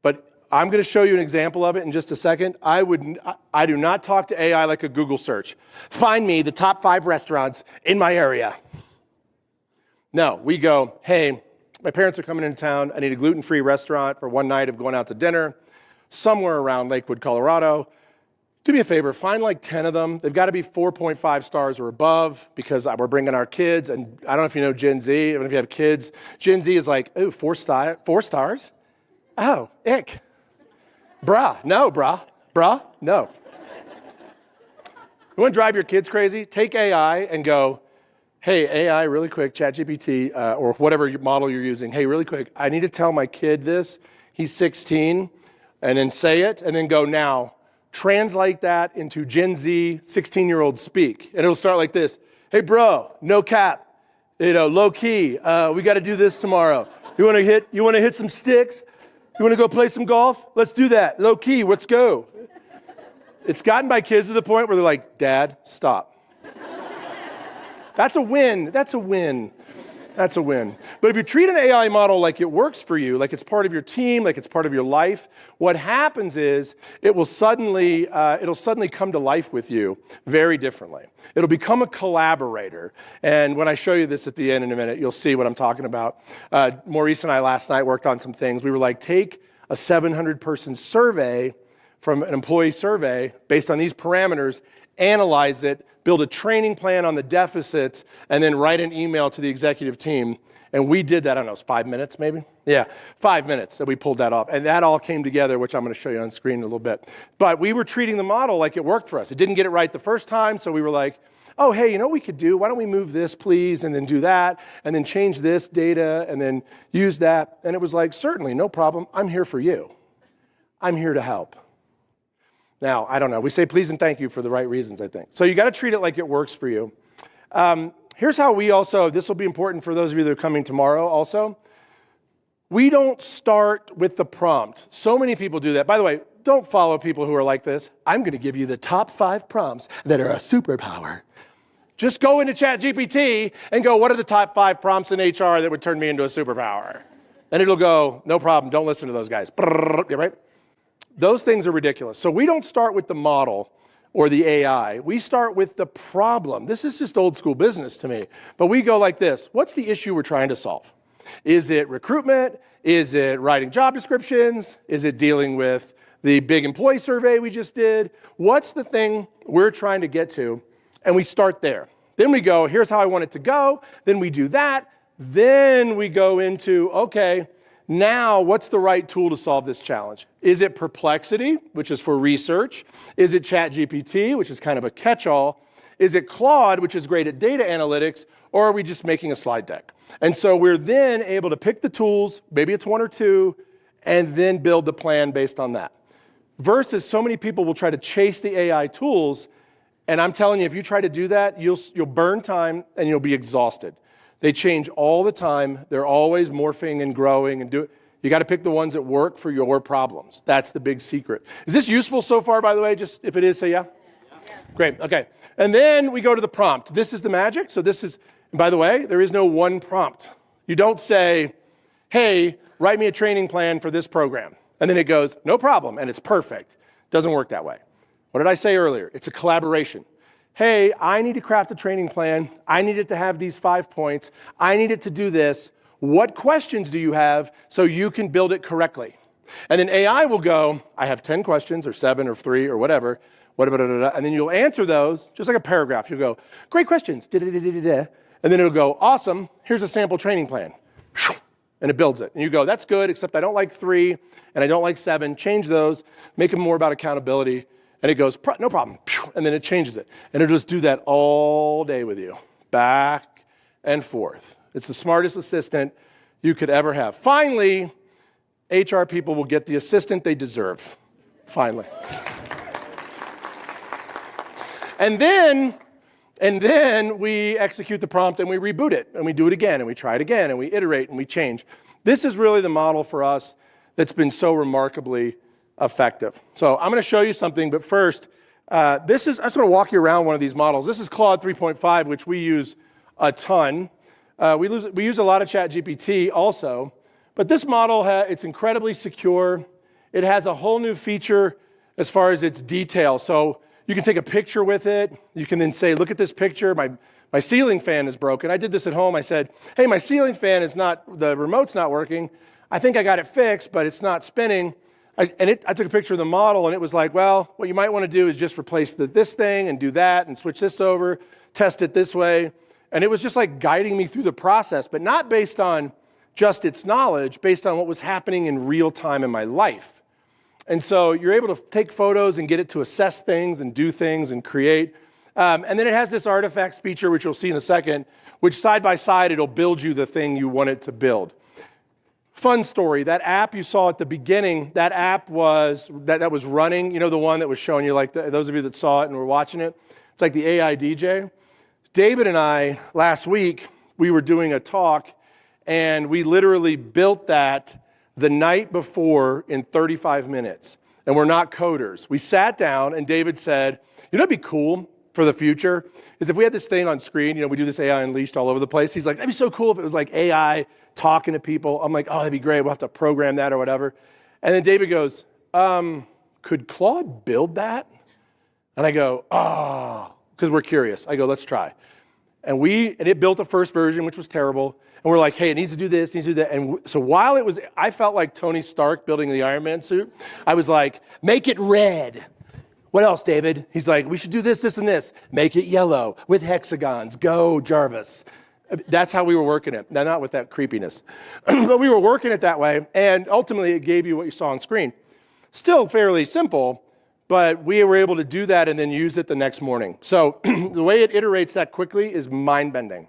Speaker 1: but I'm going to show you an example of it in just a second. I do not talk to AI like a Google search. Find me the top 5 restaurants in my area. No, we go, hey, my parents are coming into town. I need a gluten-free restaurant for one night of going out to dinner somewhere around Lakewood, Colorado. Do me a favor, find like 10 of them. They've got to be 4.5 stars or above because we're bringing our kids. And I don't know if you know Gen Z, I don't know if you have kids. Gen Z is like, oh, 4 stars? Oh, ick. Bruh, no. You want to drive your kids crazy? Take AI and go, hey, AI, really quick, ChatGPT, or whatever model you're using. Hey, really quick, I need to tell my kid this. He's 16. And then say it, and then go, now, translate that into Gen Z 16-year-old speak. And it'll start like this. Hey, bro, no cap, low key. We got to do this tomorrow. You want to hit some sticks? You want to go play some golf? Let's do that. Low key, let's go. It's gotten my kids to the point where they're like, Dad, stop. That's a win. That's a win. But if you treat an AI model like it works for you, like it's part of your team, like it's part of your life, what happens is it'll suddenly come to life with you very differently. It'll become a collaborator. And when I show you this at the end in a minute, you'll see what I'm talking about. Maurice and I last night worked on some things. We were like, take a 700-person survey from an employee survey based on these parameters, analyze it, build a training plan on the deficits, and then write an email to the executive team. And we did that, I don't know, it was 5 minutes maybe? Yeah, 5 minutes that we pulled that off. And that all came together, which I'm going to show you on screen in a little bit. But we were treating the model like it worked for us. It didn't get it right the first time, so we were like, oh, hey, you know what we could do? Why don't we move this, please, and then do that, and then change this data, and then use that. And it was like, certainly, no problem. I'm here for you. I'm here to help. Now, I don't know. We say please and thank you for the right reasons, I think. So you got to treat it like it works for you. Here's how we also, this will be important for those of you that are coming tomorrow also. We don't start with the prompt. So many people do that. By the way, don't follow people who are like this. I'm going to give you the top 5 prompts that are a superpower. Just go into ChatGPT and go, what are the top 5 prompts in HR that would turn me into a superpower? And it'll go, no problem, don't listen to those guys. Right? Those things are ridiculous. So we don't start with the model or the AI. We start with the problem. This is just old school business to me. But we go like this. What's the issue we're trying to solve? Is it recruitment? Is it writing job descriptions? Is it dealing with the big employee survey we just did? What's the thing we're trying to get to? And we start there. Then we go, here's how I want it to go. Then we do that. Then we go into, okay, now what's the right tool to solve this challenge? Is it Perplexity, which is for research? Is it ChatGPT, which is kind of a catch-all? Is it Claude, which is great at data analytics? Or are we just making a slide deck? And so we're then able to pick the tools, maybe it's 1 or 2, and then build the plan based on that. Versus so many people will try to chase the AI tools, and I'm telling you, if you try to do that, you'll burn time and you'll be exhausted. They change all the time. They're always morphing and growing and you got to pick the ones that work for your problems. That's the big secret. Is this useful so far, by the way? Just if it is, say yeah. Great, okay. And then we go to the prompt. This is the magic. So this is, by the way, there is no one prompt. You don't say, hey, write me a training plan for this program. And then it goes, no problem, and it's perfect. Doesn't work that way. What did I say earlier? It's a collaboration. Hey, I need to craft a training plan. I need it to have these 5 points. I need it to do this. What questions do you have so you can build it correctly? And then AI will go, I have 10 questions or 7 or 3 or whatever. And then you'll answer those, just like a paragraph. You'll go, great questions. And then it'll go, awesome. Here's a sample training plan. And it builds it. And you go, that's good, except I don't like 3 and I don't like 7. Change those. Make them more about accountability. And it goes, no problem. And then it changes it. And it'll just do that all day with you, back and forth. It's the smartest assistant you could ever have. Finally, HR people will get the assistant they deserve. Finally. And then we execute the prompt and we reboot it. And we do it again and we try it again and we iterate and we change. This is really the model for us that's been so remarkably effective. So I'm going to show you something, but first, I just want to walk you around one of these models. This is Claude 3.5, which we use a ton. We use a lot of ChatGPT also, but this model, it's incredibly secure. It has a whole new feature as far as its detail. So you can take a picture with it. You can then say, look at this picture. My ceiling fan is broken. I did this at home. I said, hey, my ceiling fan the remote's not working. I think I got it fixed, but it's not spinning. I took a picture of the model, and it was like, well, what you might want to do is just replace this thing and do that and switch this over, test it this way. And it was just like guiding me through the process, but not based on just its knowledge, based on what was happening in real time in my life. And so you're able to take photos and get it to assess things and do things and create. And then it has this artifacts feature, which you'll see in a second, which side by side, it'll build you the thing you want it to build. Fun story, that app you saw at the beginning, that app was running, you know, the one that was showing you, like those of you that saw it and were watching it, it's like the AI DJ. David and I, last week, we were doing a talk, and we literally built that the night before in 35 minutes. And we're not coders. We sat down, and David said, you know what'd be cool for the future is if we had this thing on screen, you know, we do this AI Unleashed all over the place. He's like, that'd be so cool if it was like AI talking to people. I'm like, oh, that'd be great. We'll have to program that or whatever. And then David goes, could Claude build that? And I go, oh, because we're curious. I go, let's try. And it built a first version, which was terrible. And we're like, hey, it needs to do this, it needs to do that. And so while I felt like Tony Stark building the Iron Man suit. I was like, make it red. What else, David? He's like, we should do this, this, and this. Make it yellow with hexagons. Go, Jarvis. That's how we were working it. Now, not with that creepiness. But we were working it that way. And ultimately, it gave you what you saw on screen. Still fairly simple, but we were able to do that and then use it the next morning. So the way it iterates that quickly is mind-bending.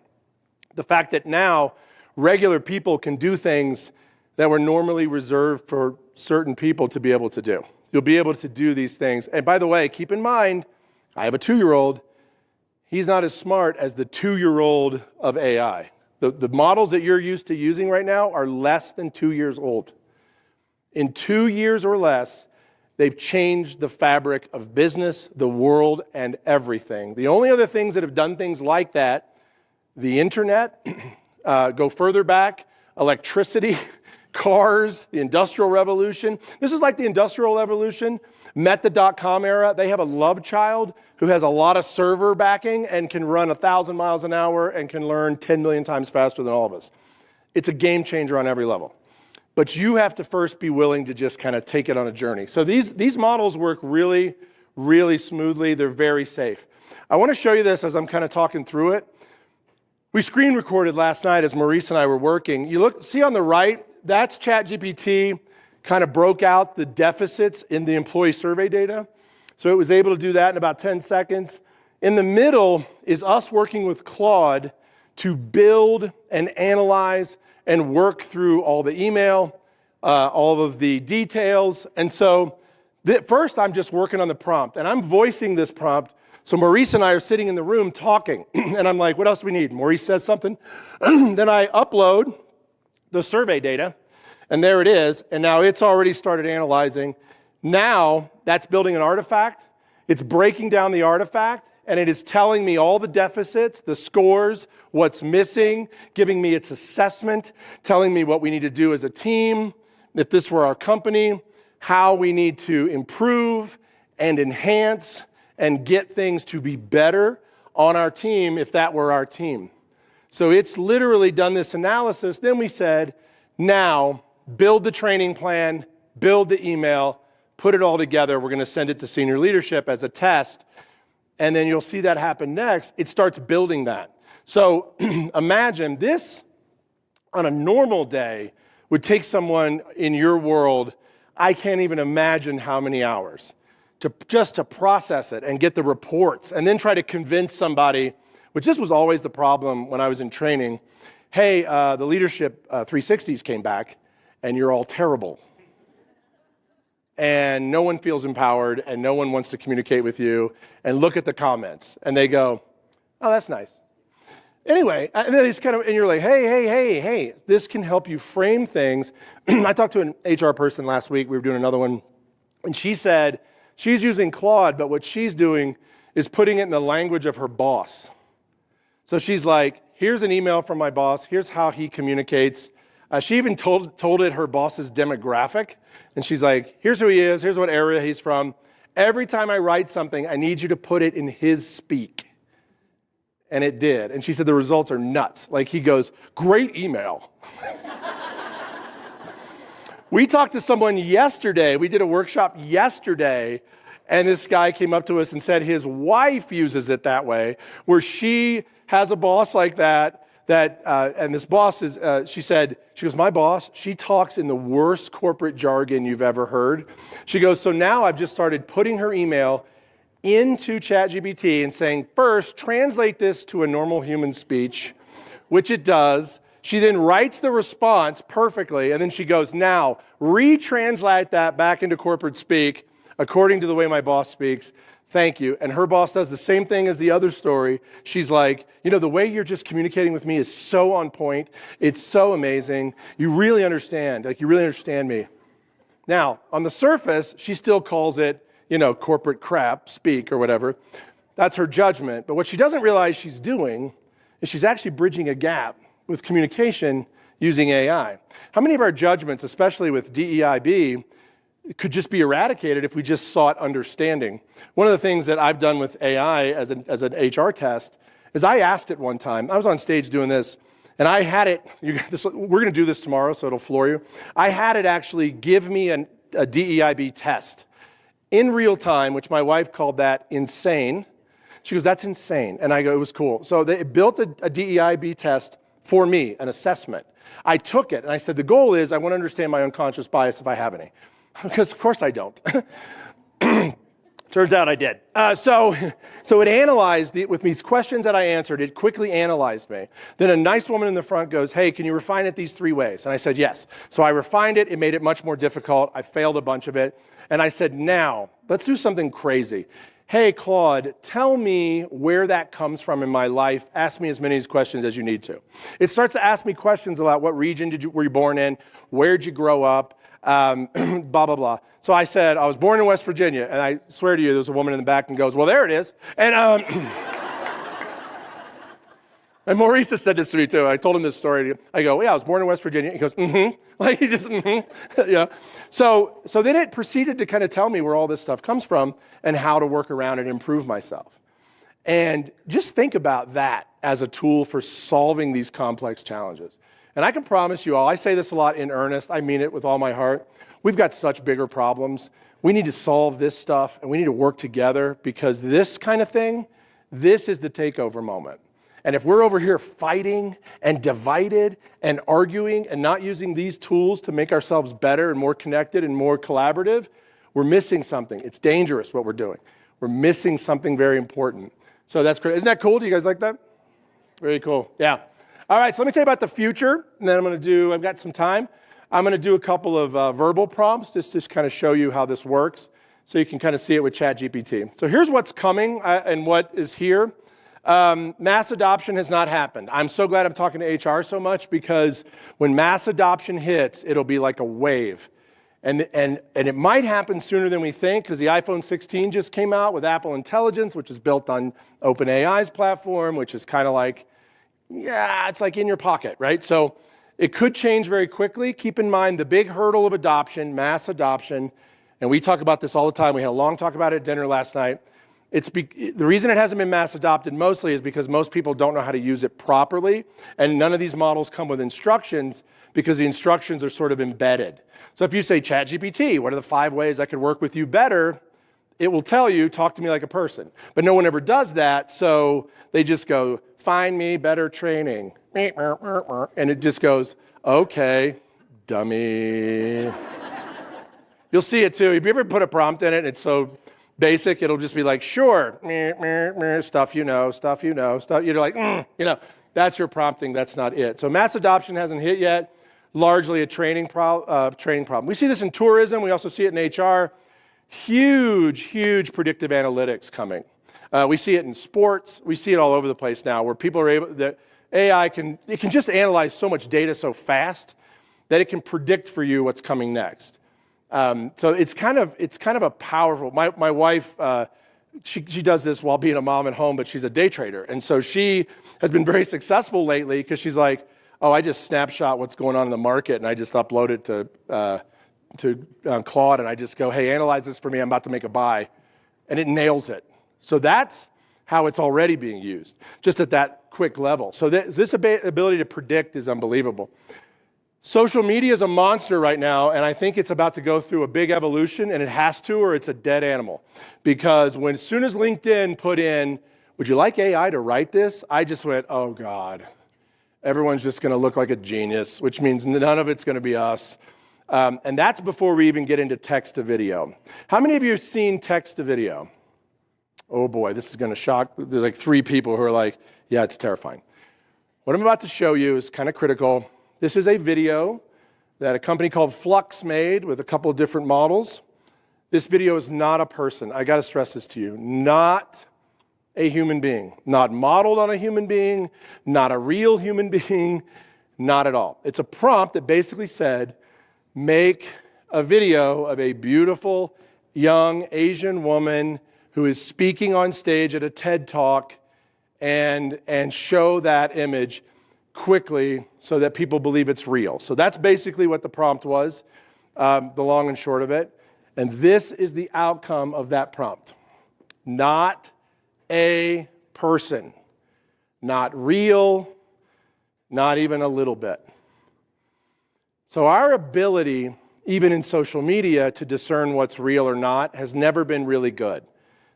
Speaker 1: The fact that now regular people can do things that were normally reserved for certain people to be able to do. You'll be able to do these things. And by the way, keep in mind, I have a 2-year-old. He's not as smart as the 2-year-old of AI. The models that you're used to using right now are less than 2 years old. In 2 years or less, they've changed the fabric of business, the world, and everything. The only other things that have done things like that, the internet, go further back, electricity, cars, the Industrial Revolution. This is like the Industrial Revolution met the dot-com era. They have a love child who has a lot of server backing and can run 1,000 miles an hour and can learn 10 million times faster than all of us. It's a game changer on every level. But you have to first be willing to just kind of take it on a journey. So these models work really, really smoothly. They're very safe. I want to show you this as I'm kind of talking through it. We screen recorded last night as Maurice and I were working. See on the right, that's ChatGPT kind of broke out the deficits in the employee survey data. So it was able to do that in about 10 seconds. In the middle is us working with Claude to build and analyze and work through all the email, all of the details. And so first I'm just working on the prompt and I'm voicing this prompt. So Maurice and I are sitting in the room talking and I'm like, what else do we need? Maurice says something. Then I upload the survey data, and there it is, and now it's already started analyzing. Now, that's building an artifact. It's breaking down the artifact, and it is telling me all the deficits, the scores, what's missing, giving me its assessment, telling me what we need to do as a team, if this were our company, how we need to improve and enhance and get things to be better on our team if that were our team. So it's literally done this analysis. Then we said, now build the training plan, build the email, put it all together. We're going to send it to senior leadership as a test. And then you'll see that happen next. It starts building that. So imagine this on a normal day would take someone in your world, I can't even imagine how many hours, just to process it and get the reports and then try to convince somebody, which this was always the problem when I was in training. Hey, the leadership 360s came back, and you're all terrible. And no one feels empowered, and no one wants to communicate with you. And look at the comments. And they go, oh, that's nice. Anyway, and then it's kind of, and you're like, hey, this can help you frame things. I talked to an HR person last week. We were doing another one. And she said she's using Claude, but what she's doing is putting it in the language of her boss. So she's like, here's an email from my boss. Here's how he communicates. She even told it her boss's demographic. And she's like, here's who he is. Here's what area he's from. Every time I write something, I need you to put it in his speak. And it did. And she said the results are nuts. Like he goes, great email. We talked to someone yesterday. We did a workshop yesterday. And this guy came up to us and said his wife uses it that way, where she has a boss like that, and this boss is, she goes, my boss, she talks in the worst corporate jargon you've ever heard. She goes, so now I've just started putting her email into ChatGPT and saying, first, translate this to a normal human speech, which it does. She then writes the response perfectly, and then she goes, now, retranslate that back into corporate speak according to the way my boss speaks. Thank you. And her boss does the same thing as the other story. She's like, the way you're just communicating with me is so on point. It's so amazing. You really understand. You really understand me. Now, on the surface, she still calls it, corporate crap, speak, or whatever. That's her judgment. But what she doesn't realize she's doing is she's actually bridging a gap with communication using AI. How many of our judgments, especially with DEIB, could just be eradicated if we just sought understanding? One of the things that I've done with AI as an HR test is I asked it one time. I was on stage doing this, and I had it, we're going to do this tomorrow, so it'll floor you. I had it actually give me a DEIB test in real time, which my wife called that insane. She goes, that's insane. And I go, it was cool. So they built a DEIB test for me, an assessment. I took it, and I said, the goal is I want to understand my unconscious bias if I have any. Because of course I don't. Turns out I did. So it analyzed with these questions that I answered. It quickly analyzed me. Then a nice woman in the front goes, hey, can you refine it these 3 ways? And I said, yes. So I refined it. It made it much more difficult. I failed a bunch of it. And I said, now, let's do something crazy. Hey, Claude, tell me where that comes from in my life. Ask me as many questions as you need to. It starts to ask me questions about what region were you born in? Where'd you grow up? Blah, blah, blah. So I said, I was born in West Virginia, and I swear to you, there's a woman in the back and goes, well, there it is. And and Maurice has said this to me too. I told him this story. I go, yeah, I was born in West Virginia. He goes, like he just, yeah. So then it proceeded to kind of tell me where all this stuff comes from and how to work around and improve myself. And just think about that as a tool for solving these complex challenges. And I can promise you all, I say this a lot in earnest, I mean it with all my heart, we've got such bigger problems. We need to solve this stuff, and we need to work together, because this kind of thing, this is the takeover moment. And if we're over here fighting and divided and arguing and not using these tools to make ourselves better and more connected and more collaborative, we're missing something. It's dangerous what we're doing. We're missing something very important. So that's great. Isn't that cool? Do you guys like that? Very cool. Yeah. All right, so let me tell you about the future, and then I've got some time. I'm going to do a couple of verbal prompts just to kind of show you how this works so you can kind of see it with ChatGPT. So here's what's coming and what is here. Mass adoption has not happened. I'm so glad I'm talking to HR so much, because when mass adoption hits, it'll be like a wave. And it might happen sooner than we think, because the iPhone 16 just came out with Apple Intelligence, which is built on OpenAI's platform, which is kind of like, yeah, it's like in your pocket, right? So it could change very quickly. Keep in mind the big hurdle of adoption, mass adoption, and we talk about this all the time. We had a long talk about it at dinner last night. The reason it hasn't been mass adopted mostly is because most people don't know how to use it properly, and none of these models come with instructions because the instructions are sort of embedded. So if you say, ChatGPT, what are the 5 ways I could work with you better? It will tell you, talk to me like a person. But no one ever does that, so they just go, find me better training. And it just goes, okay, dummy. You'll see it too. If you ever put a prompt in it, it's so basic, it'll just be like, sure, stuff you know, stuff. You're like, that's your prompting, that's not it. So mass adoption hasn't hit yet, largely a training problem. We see this in tourism, we also see it in HR. Huge predictive analytics coming. We see it in sports. We see it all over the place now, where people are able, that AI can just analyze so much data so fast that it can predict for you what's coming next. So it's kind of a powerful. My wife, she does this while being a mom at home, but she's a day trader, and so she has been very successful lately because she's like, oh, I just snapshot what's going on in the market and I just upload it to Claude, and I just go, hey, analyze this for me. I'm about to make a buy, and it nails it. So that's how it's already being used, just at that quick level. So this ability to predict is unbelievable. Social media is a monster right now, and I think it's about to go through a big evolution, and it has to, or it's a dead animal. Because as soon as LinkedIn put in, would you like AI to write this? I just went, oh God. Everyone's just going to look like a genius, which means none of it's going to be us. And that's before we even get into text to video. How many of you have seen text to video? Oh boy, this is going to shock. There's like 3 people who are like, yeah, it's terrifying. What I'm about to show you is kind of critical. This is a video that a company called Flux made with a couple of different models. This video is not a person. I got to stress this to you. Not a human being. Not modeled on a human being. Not a real human being. Not at all. It's a prompt that basically said, make a video of a beautiful, young Asian woman who is speaking on stage at a TED Talk and show that image quickly so that people believe it's real. So that's basically what the prompt was, the long and short of it. And this is the outcome of that prompt. Not a person. not real, not even a little bit. So our ability, even in social media, to discern what's real or not has never been really good.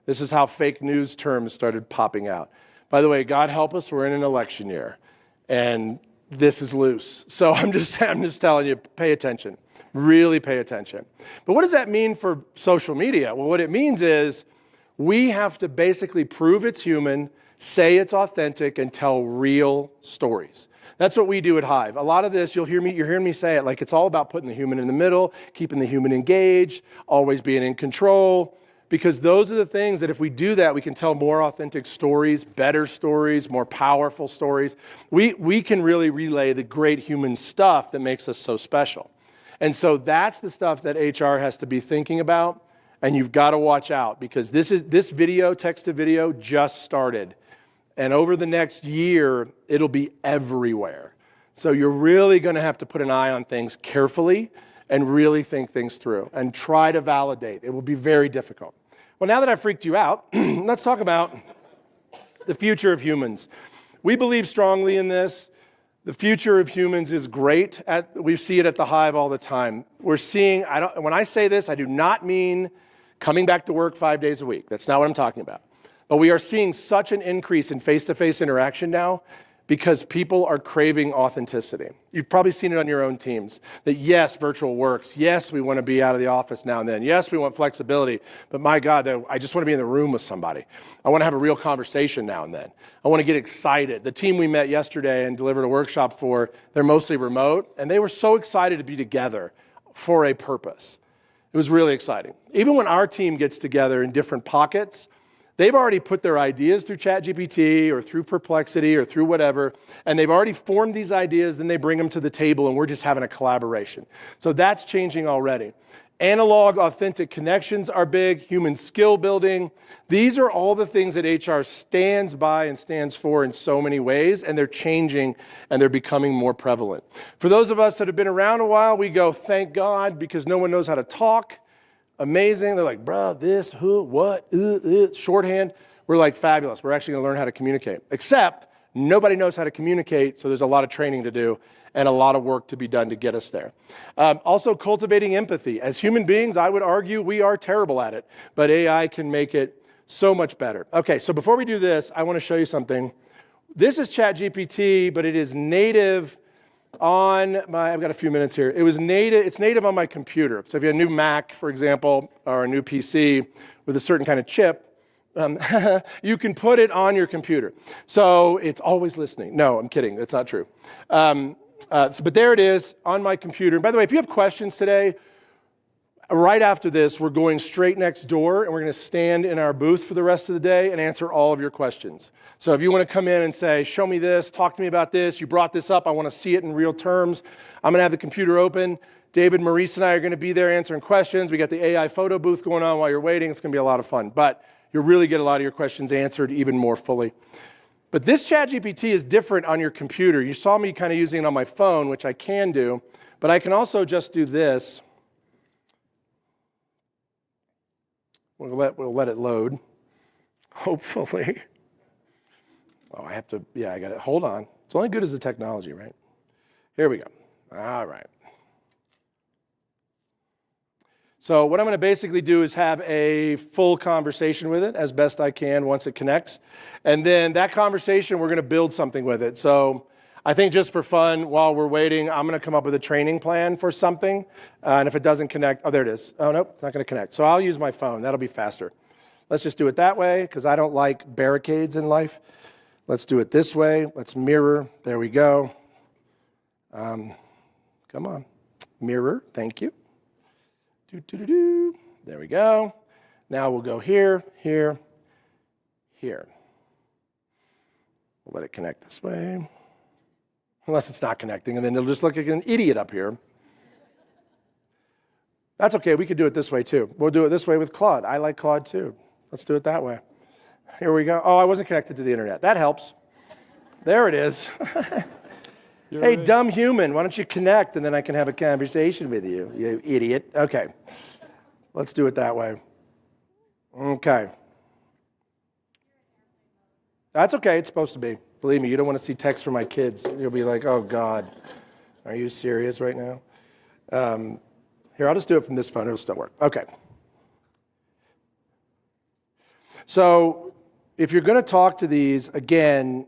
Speaker 1: This is how fake news terms started popping out. By the way, God help us, we're in an election year, and this is loose. So I'm just telling you, pay attention. Really pay attention. But what does that mean for social media? Well, what it means is we have to basically prove it's human, say it's authentic, and tell real stories. That's what we do at Hive. A lot of this, you're hearing me say it, like it's all about putting the human in the middle, keeping the human engaged, always being in control, because those are the things that if we do that, we can tell more authentic stories, better stories, more powerful stories. We can really relay the great human stuff that makes us so special. And so that's the stuff that HR has to be thinking about, and you've got to watch out, because this video, text-to-video, just started. And over the next year, it'll be everywhere. So you're really going to have to put an eye on things carefully and really think things through and try to validate. It will be very difficult. Well, now that I've freaked you out, let's talk about the future of humans. We believe strongly in this. The future of humans is great. We see it at the Hive all the time. We're seeing, when I say this, I do not mean coming back to work 5 days a week. That's not what I'm talking about. But we are seeing such an increase in face-to-face interaction now because people are craving authenticity. You've probably seen it on your own teams, that yes, virtual works. Yes, we want to be out of the office now and then. Yes, we want flexibility. But my God, I just want to be in the room with somebody. I want to have a real conversation now and then. I want to get excited. The team we met yesterday and delivered a workshop for, they're mostly remote, and they were so excited to be together for a purpose. It was really exciting. Even when our team gets together in different pockets, they've already put their ideas through ChatGPT or through Perplexity or through whatever, and they've already formed these ideas, then they bring them to the table, and we're just having a collaboration. So that's changing already. Analog, authentic connections are big, human skill building. These are all the things that HR stands by and stands for in so many ways, and they're changing, and they're becoming more prevalent. For those of us that have been around a while, we go, thank God, because no one knows how to talk. Amazing. They're like, bro, this, who, what, shorthand. We're like, fabulous. We're actually going to learn how to communicate. Except nobody knows how to communicate, so there's a lot of training to do and a lot of work to be done to get us there. Also, cultivating empathy. As human beings, I would argue we are terrible at it, but AI can make it so much better. Okay, so before we do this, I want to show you something. This is ChatGPT, but it is native on my, I've got a few minutes here. It's native on my computer. So if you have a new Mac, for example, or a new PC with a certain kind of chip, you can put it on your computer. So it's always listening. No, I'm kidding. That's not true. But there it is on my computer. And by the way, if you have questions today, right after this, we're going straight next door, and we're going to stand in our booth for the rest of the day and answer all of your questions. So if you want to come in and say, show me this, talk to me about this, you brought this up, I want to see it in real terms, I'm going to have the computer open. David, Maurice, and I are going to be there answering questions. We got the AI photo booth going on while you're waiting. It's going to be a lot of fun. But you'll really get a lot of your questions answered even more fully. But this ChatGPT is different on your computer. You saw me kind of using it on my phone, which I can do, but I can also just do this. We'll let it load, hopefully. Oh, I got it. Hold on. It's only good as the technology, right? Here we go. All right. So what I'm going to basically do is have a full conversation with it as best I can once it connects. And then that conversation, we're going to build something with it. So I think just for fun, while we're waiting, I'm going to come up with a training plan for something. And if it doesn't connect, oh, there it is. Oh, nope, it's not going to connect. So I'll use my phone. That'll be faster. Let's just do it that way, because I don't like barricades in life. Let's do it this way. Let's mirror. There we go. Come on. Mirror. Thank you. There we go. Now we'll go here, here, here. We'll let it connect this way. Unless it's not connecting, and then it'll just look like an idiot up here. That's okay. We could do it this way, too. We'll do it this way with Claude. I like Claude, too. Let's do it that way. Here we go. Oh, I wasn't connected to the internet. That helps. There it is. Hey, dumb human, why don't you connect, and then I can have a conversation with you, you idiot. Okay. Let's do it that way. Okay. That's okay. It's supposed to be. Believe me, you don't want to see texts from my kids. You'll be like, oh God, are you serious right now? Here, I'll just do it from this phone. It'll still work. Okay. So if you're going to talk to these, again,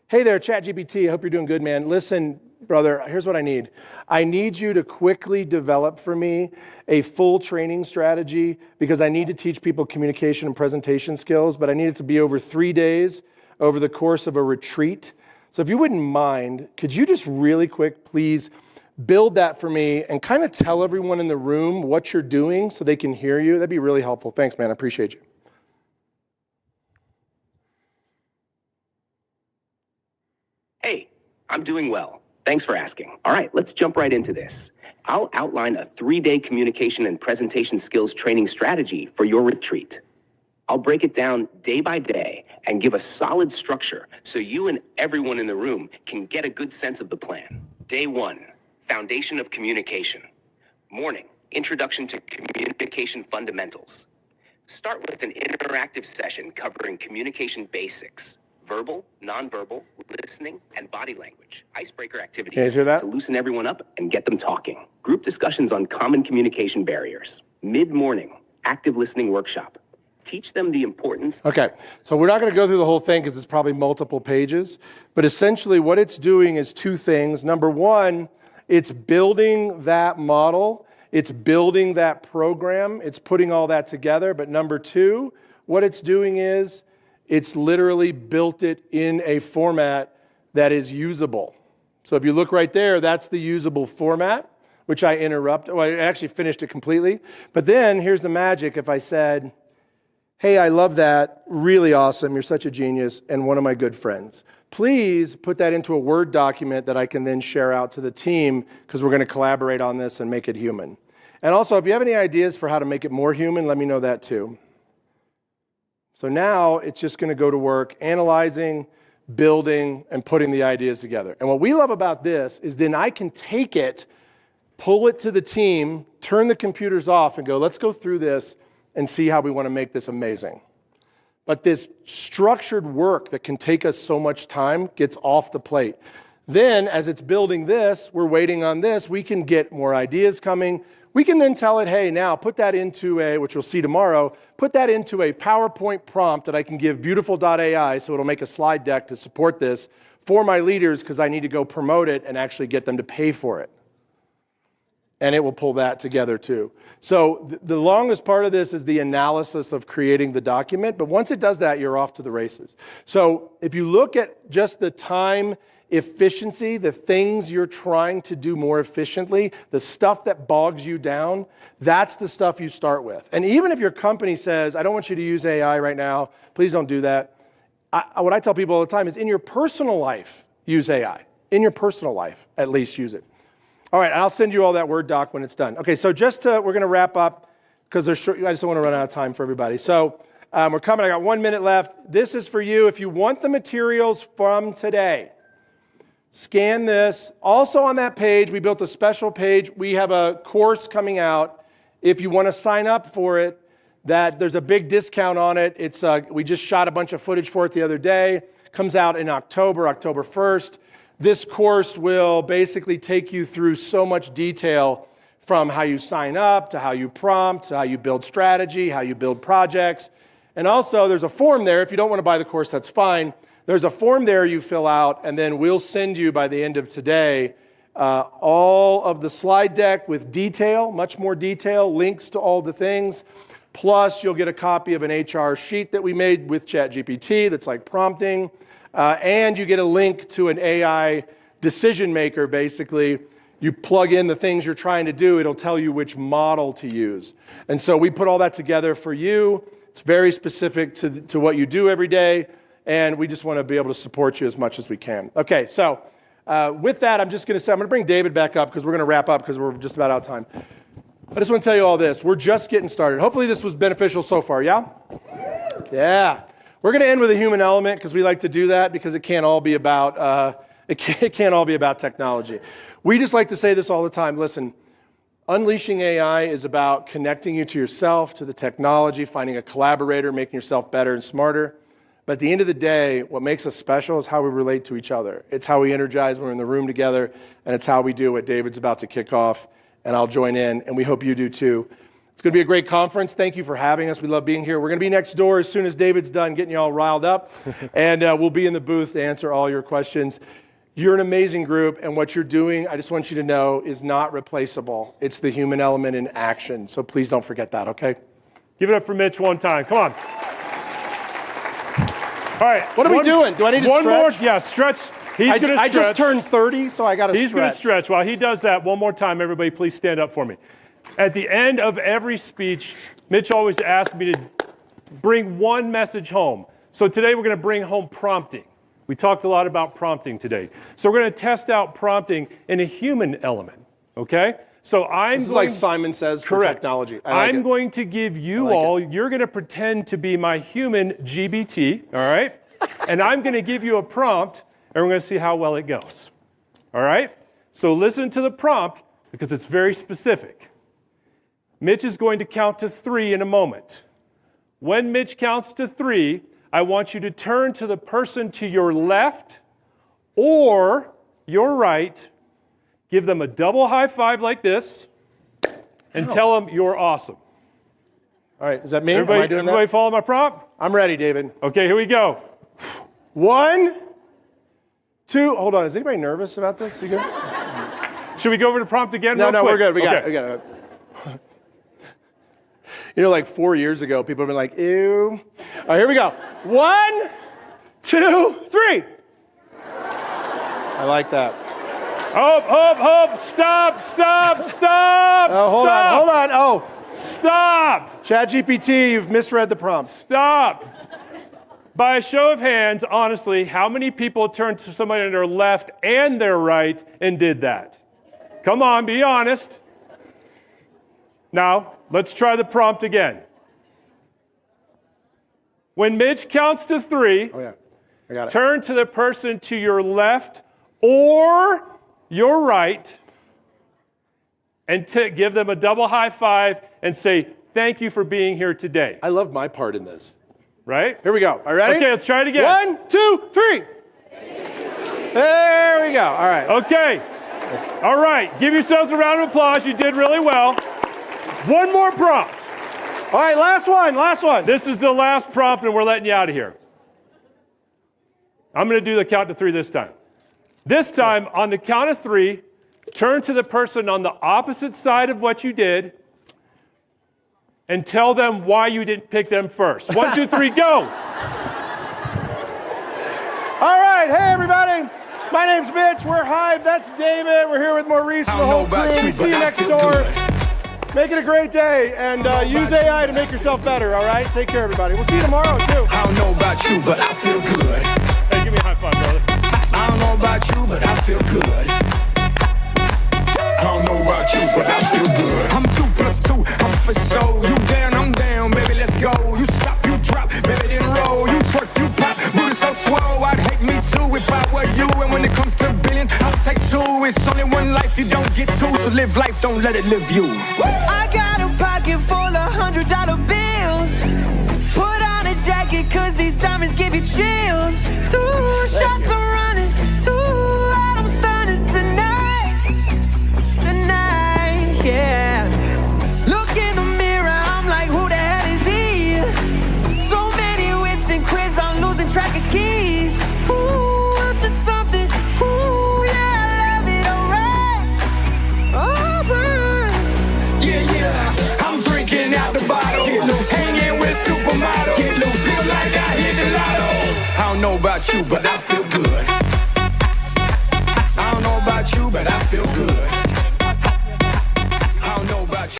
Speaker 1: hey there, ChatGPT, I hope you're doing good, man. Listen, brother, here's what I need. I need you to quickly develop for me a full training strategy because I need to teach people communication and presentation skills, but I need it to be over 3 days over the course of a retreat. So if you wouldn't mind, could you just really quick, please, build that for me and kind of tell everyone in the room what you're doing so they can hear you? That'd be really helpful. Thanks, man. I appreciate you.
Speaker 5: Hey, I'm doing well. Thanks for asking. All right, let's jump right into this. I'll outline a 3-day communication and presentation skills training strategy for your retreat. I'll break it down day by day and give a solid structure so you and everyone in the room can get a good sense of the plan. Day 1, foundation of communication. Morning, introduction to communication fundamentals. Start with an interactive session covering communication basics. Verbal, nonverbal, listening, and body language. Icebreaker activities
Speaker 1: Can you hear that?
Speaker 5: to loosen everyone up and get them talking. Group discussions on common communication barriers. Mid-morning, active listening workshop. Teach them the importance.
Speaker 1: Okay, so we're not going to go through the whole thing because it's probably multiple pages, but essentially what it's doing is 2 things. Number 1, it's building that model, it's building that program, it's putting all that together, but number 2, what it's doing is it's literally built it in a format that is usable. So if you look right there, that's the usable format, which I interrupted. Well, I actually finished it completely. But then here's the magic. If I said, hey, I love that, really awesome, you're such a genius, and one of my good friends. Please put that into a Word document that I can then share out to the team because we're going to collaborate on this and make it human. And also, if you have any ideas for how to make it more human, let me know that too. So now it's just going to go to work analyzing, building, and putting the ideas together. And what we love about this is then I can take it, pull it to the team, turn the computers off, and go, let's go through this and see how we want to make this amazing. But this structured work that can take us so much time gets off the plate. Then, as it's building this, we're waiting on this, we can get more ideas coming. We can then tell it, hey, now put that into which we'll see tomorrow, put that into a PowerPoint prompt that I can give beautiful.ai so it'll make a slide deck to support this for my leaders because I need to go promote it and actually get them to pay for it. And it will pull that together too. So the longest part of this is the analysis of creating the document, but once it does that, you're off to the races. So if you look at just the time efficiency, the things you're trying to do more efficiently, the stuff that bogs you down, that's the stuff you start with. And even if your company says, I don't want you to use AI right now, please don't do that. What I tell people all the time is in your personal life, use AI. In your personal life, at least use it. All right, I'll send you all that Word doc when it's done. Okay, so we're going to wrap up because I just don't want to run out of time for everybody. So we're coming. I got 1 minute left. This is for you. If you want the materials from today, scan this. Also on that page, we built a special page. We have a course coming out. If you want to sign up for it, there's a big discount on it. We just shot a bunch of footage for it the other day. Comes out in October 1st. This course will basically take you through so much detail from how you sign up, to how you prompt, to how you build strategy, how you build projects. And also, there's a form there. If you don't want to buy the course, that's fine. There's a form there you fill out, and then we'll send you by the end of today all of the slide deck with detail, much more detail, links to all the things. Plus, you'll get a copy of an HR sheet that we made with ChatGPT that's like prompting. And you get a link to an AI decision maker, basically. You plug in the things you're trying to do, it'll tell you which model to use. And so we put all that together for you. It's very specific to what you do every day, and we just want to be able to support you as much as we can. Okay, so with that, I'm going to bring David back up because we're going to wrap up because we're just about out of time. I just want to tell you all this. We're just getting started. Hopefully this was beneficial so far, yeah? Yeah. We're going to end with a human element because we like to do that because it can't all be about technology. We just like to say this all the time. Listen, unleashing AI is about connecting you to yourself, to the technology, finding a collaborator, making yourself better and smarter. But at the end of the day, what makes us special is how we relate to each other. It's how we energize when we're in the room together, and it's how we do what David's about to kick off, and I'll join in, and we hope you do too. It's going to be a great conference. Thank you for having us. We love being here. We're going to be next door as soon as David's done getting you all riled up, and we'll be in the booth to answer all your questions. You're an amazing group, and what you're doing, I just want you to know, is not replaceable. It's the human element in action, so please don't forget that, okay?
Speaker 2: Give it up for Mitch one time. Come on. All right.
Speaker 1: What are we doing? Do I need to stretch?
Speaker 2: One more. Yeah, stretch. He's going to stretch.
Speaker 1: I just turned 30, so I got to stretch.
Speaker 2: He's going to stretch. While he does that, one more time, everybody, please stand up for me. At the end of every speech, Mitch always asks me to bring one message home. So today we're going to bring home prompting. We talked a lot about prompting today. So we're going to test out prompting in a human element, okay? So
Speaker 1: This is like Simon Says for technology.
Speaker 2: I'm going to give you all, you're going to pretend to be my human GBT, all right? And I'm going to give you a prompt, and we're going to see how well it goes, all right? So listen to the prompt because it's very specific. Mitch is going to count to 3 in a moment. When Mitch counts to 3, I want you to turn to the person to your left or your right, give them a double high five like this, and tell them you're awesome.
Speaker 1: All right, is that me?
Speaker 2: Everybody follow my prompt?
Speaker 1: I'm ready, David.
Speaker 2: Okay, here we go.
Speaker 1: 1, 2, hold on, is anybody nervous about this? You good?
Speaker 2: Should we go over the prompt again?
Speaker 1: No,
Speaker 2: real quick?
Speaker 1: we're good, we got
Speaker 2: Okay.
Speaker 1: it. You know, like 4 years ago, people have been like, ew. All right, here we go. 1, 2, 3. I like that.
Speaker 2: Hope, stop.
Speaker 1: Oh, hold on. Oh,
Speaker 2: Stop.
Speaker 1: ChatGPT, you've misread the prompt.
Speaker 2: Stop. By a show of hands, honestly, how many people turned to somebody on their left and their right and did that? Come on, be honest. Now, let's try the prompt again. When Mitch counts to 3,
Speaker 1: Oh, yeah, I got it.
Speaker 2: turn to the person to your left or your right and give them a double high five and say, thank you for being here today.
Speaker 1: I love my part in this.
Speaker 2: Right?
Speaker 1: Here we go. Are you ready?
Speaker 2: Okay, let's try it again.
Speaker 1: 1, 2, 3. There we go. All right.
Speaker 2: Okay. All right. Give yourselves a round of applause. You did really well. One more prompt.
Speaker 1: All right, last one.
Speaker 2: This is the last prompt, and we're letting you out of here. I'm going to do the count to 3 this time. This time, on the count of 3, turn to the person on the opposite side of what you did and tell them why you didn't pick them first. 1, 2, 3, go.
Speaker 1: All right, hey everybody. My name's Mitch. We're Hive. That's David. We're here with Maurice and the whole crew. See you next door. Make it a great day, and use AI to make yourself better, all right? Take care, everybody. We'll see you tomorrow, too.
Speaker 3: I don't know about you, but I feel good.
Speaker 2: Hey, give me a high five, brother.
Speaker 3: I don't know about you, but I feel good. I don't know about you, but I feel good. I'm 2 + 2, I'm for sure. You down, I'm down, baby, let's go. You stop, you drop, baby, then roll. You twerk, you pop, booty so swole. I'd hate me too if I were you. And when it comes to billions, I'll take 2. It's only one life, you don't get 2. So live life, don't let it live you.
Speaker 6: I got a pocket full of $100 bills. Put on a jacket, cause these diamonds give you chills. 2 shots are running, 2 out, I'm stunning tonight, yeah. Look in the mirror, I'm like, who the hell is he? So many whips and cribs, I'm losing track of keys. Ooh, up to something, ooh, yeah, I love it, alright.
Speaker 3: Yeah, I'm drinking out the bottle. Get loose, hanging with supermodels. Get loose, feel like I hit the lotto. I don't know about you, but I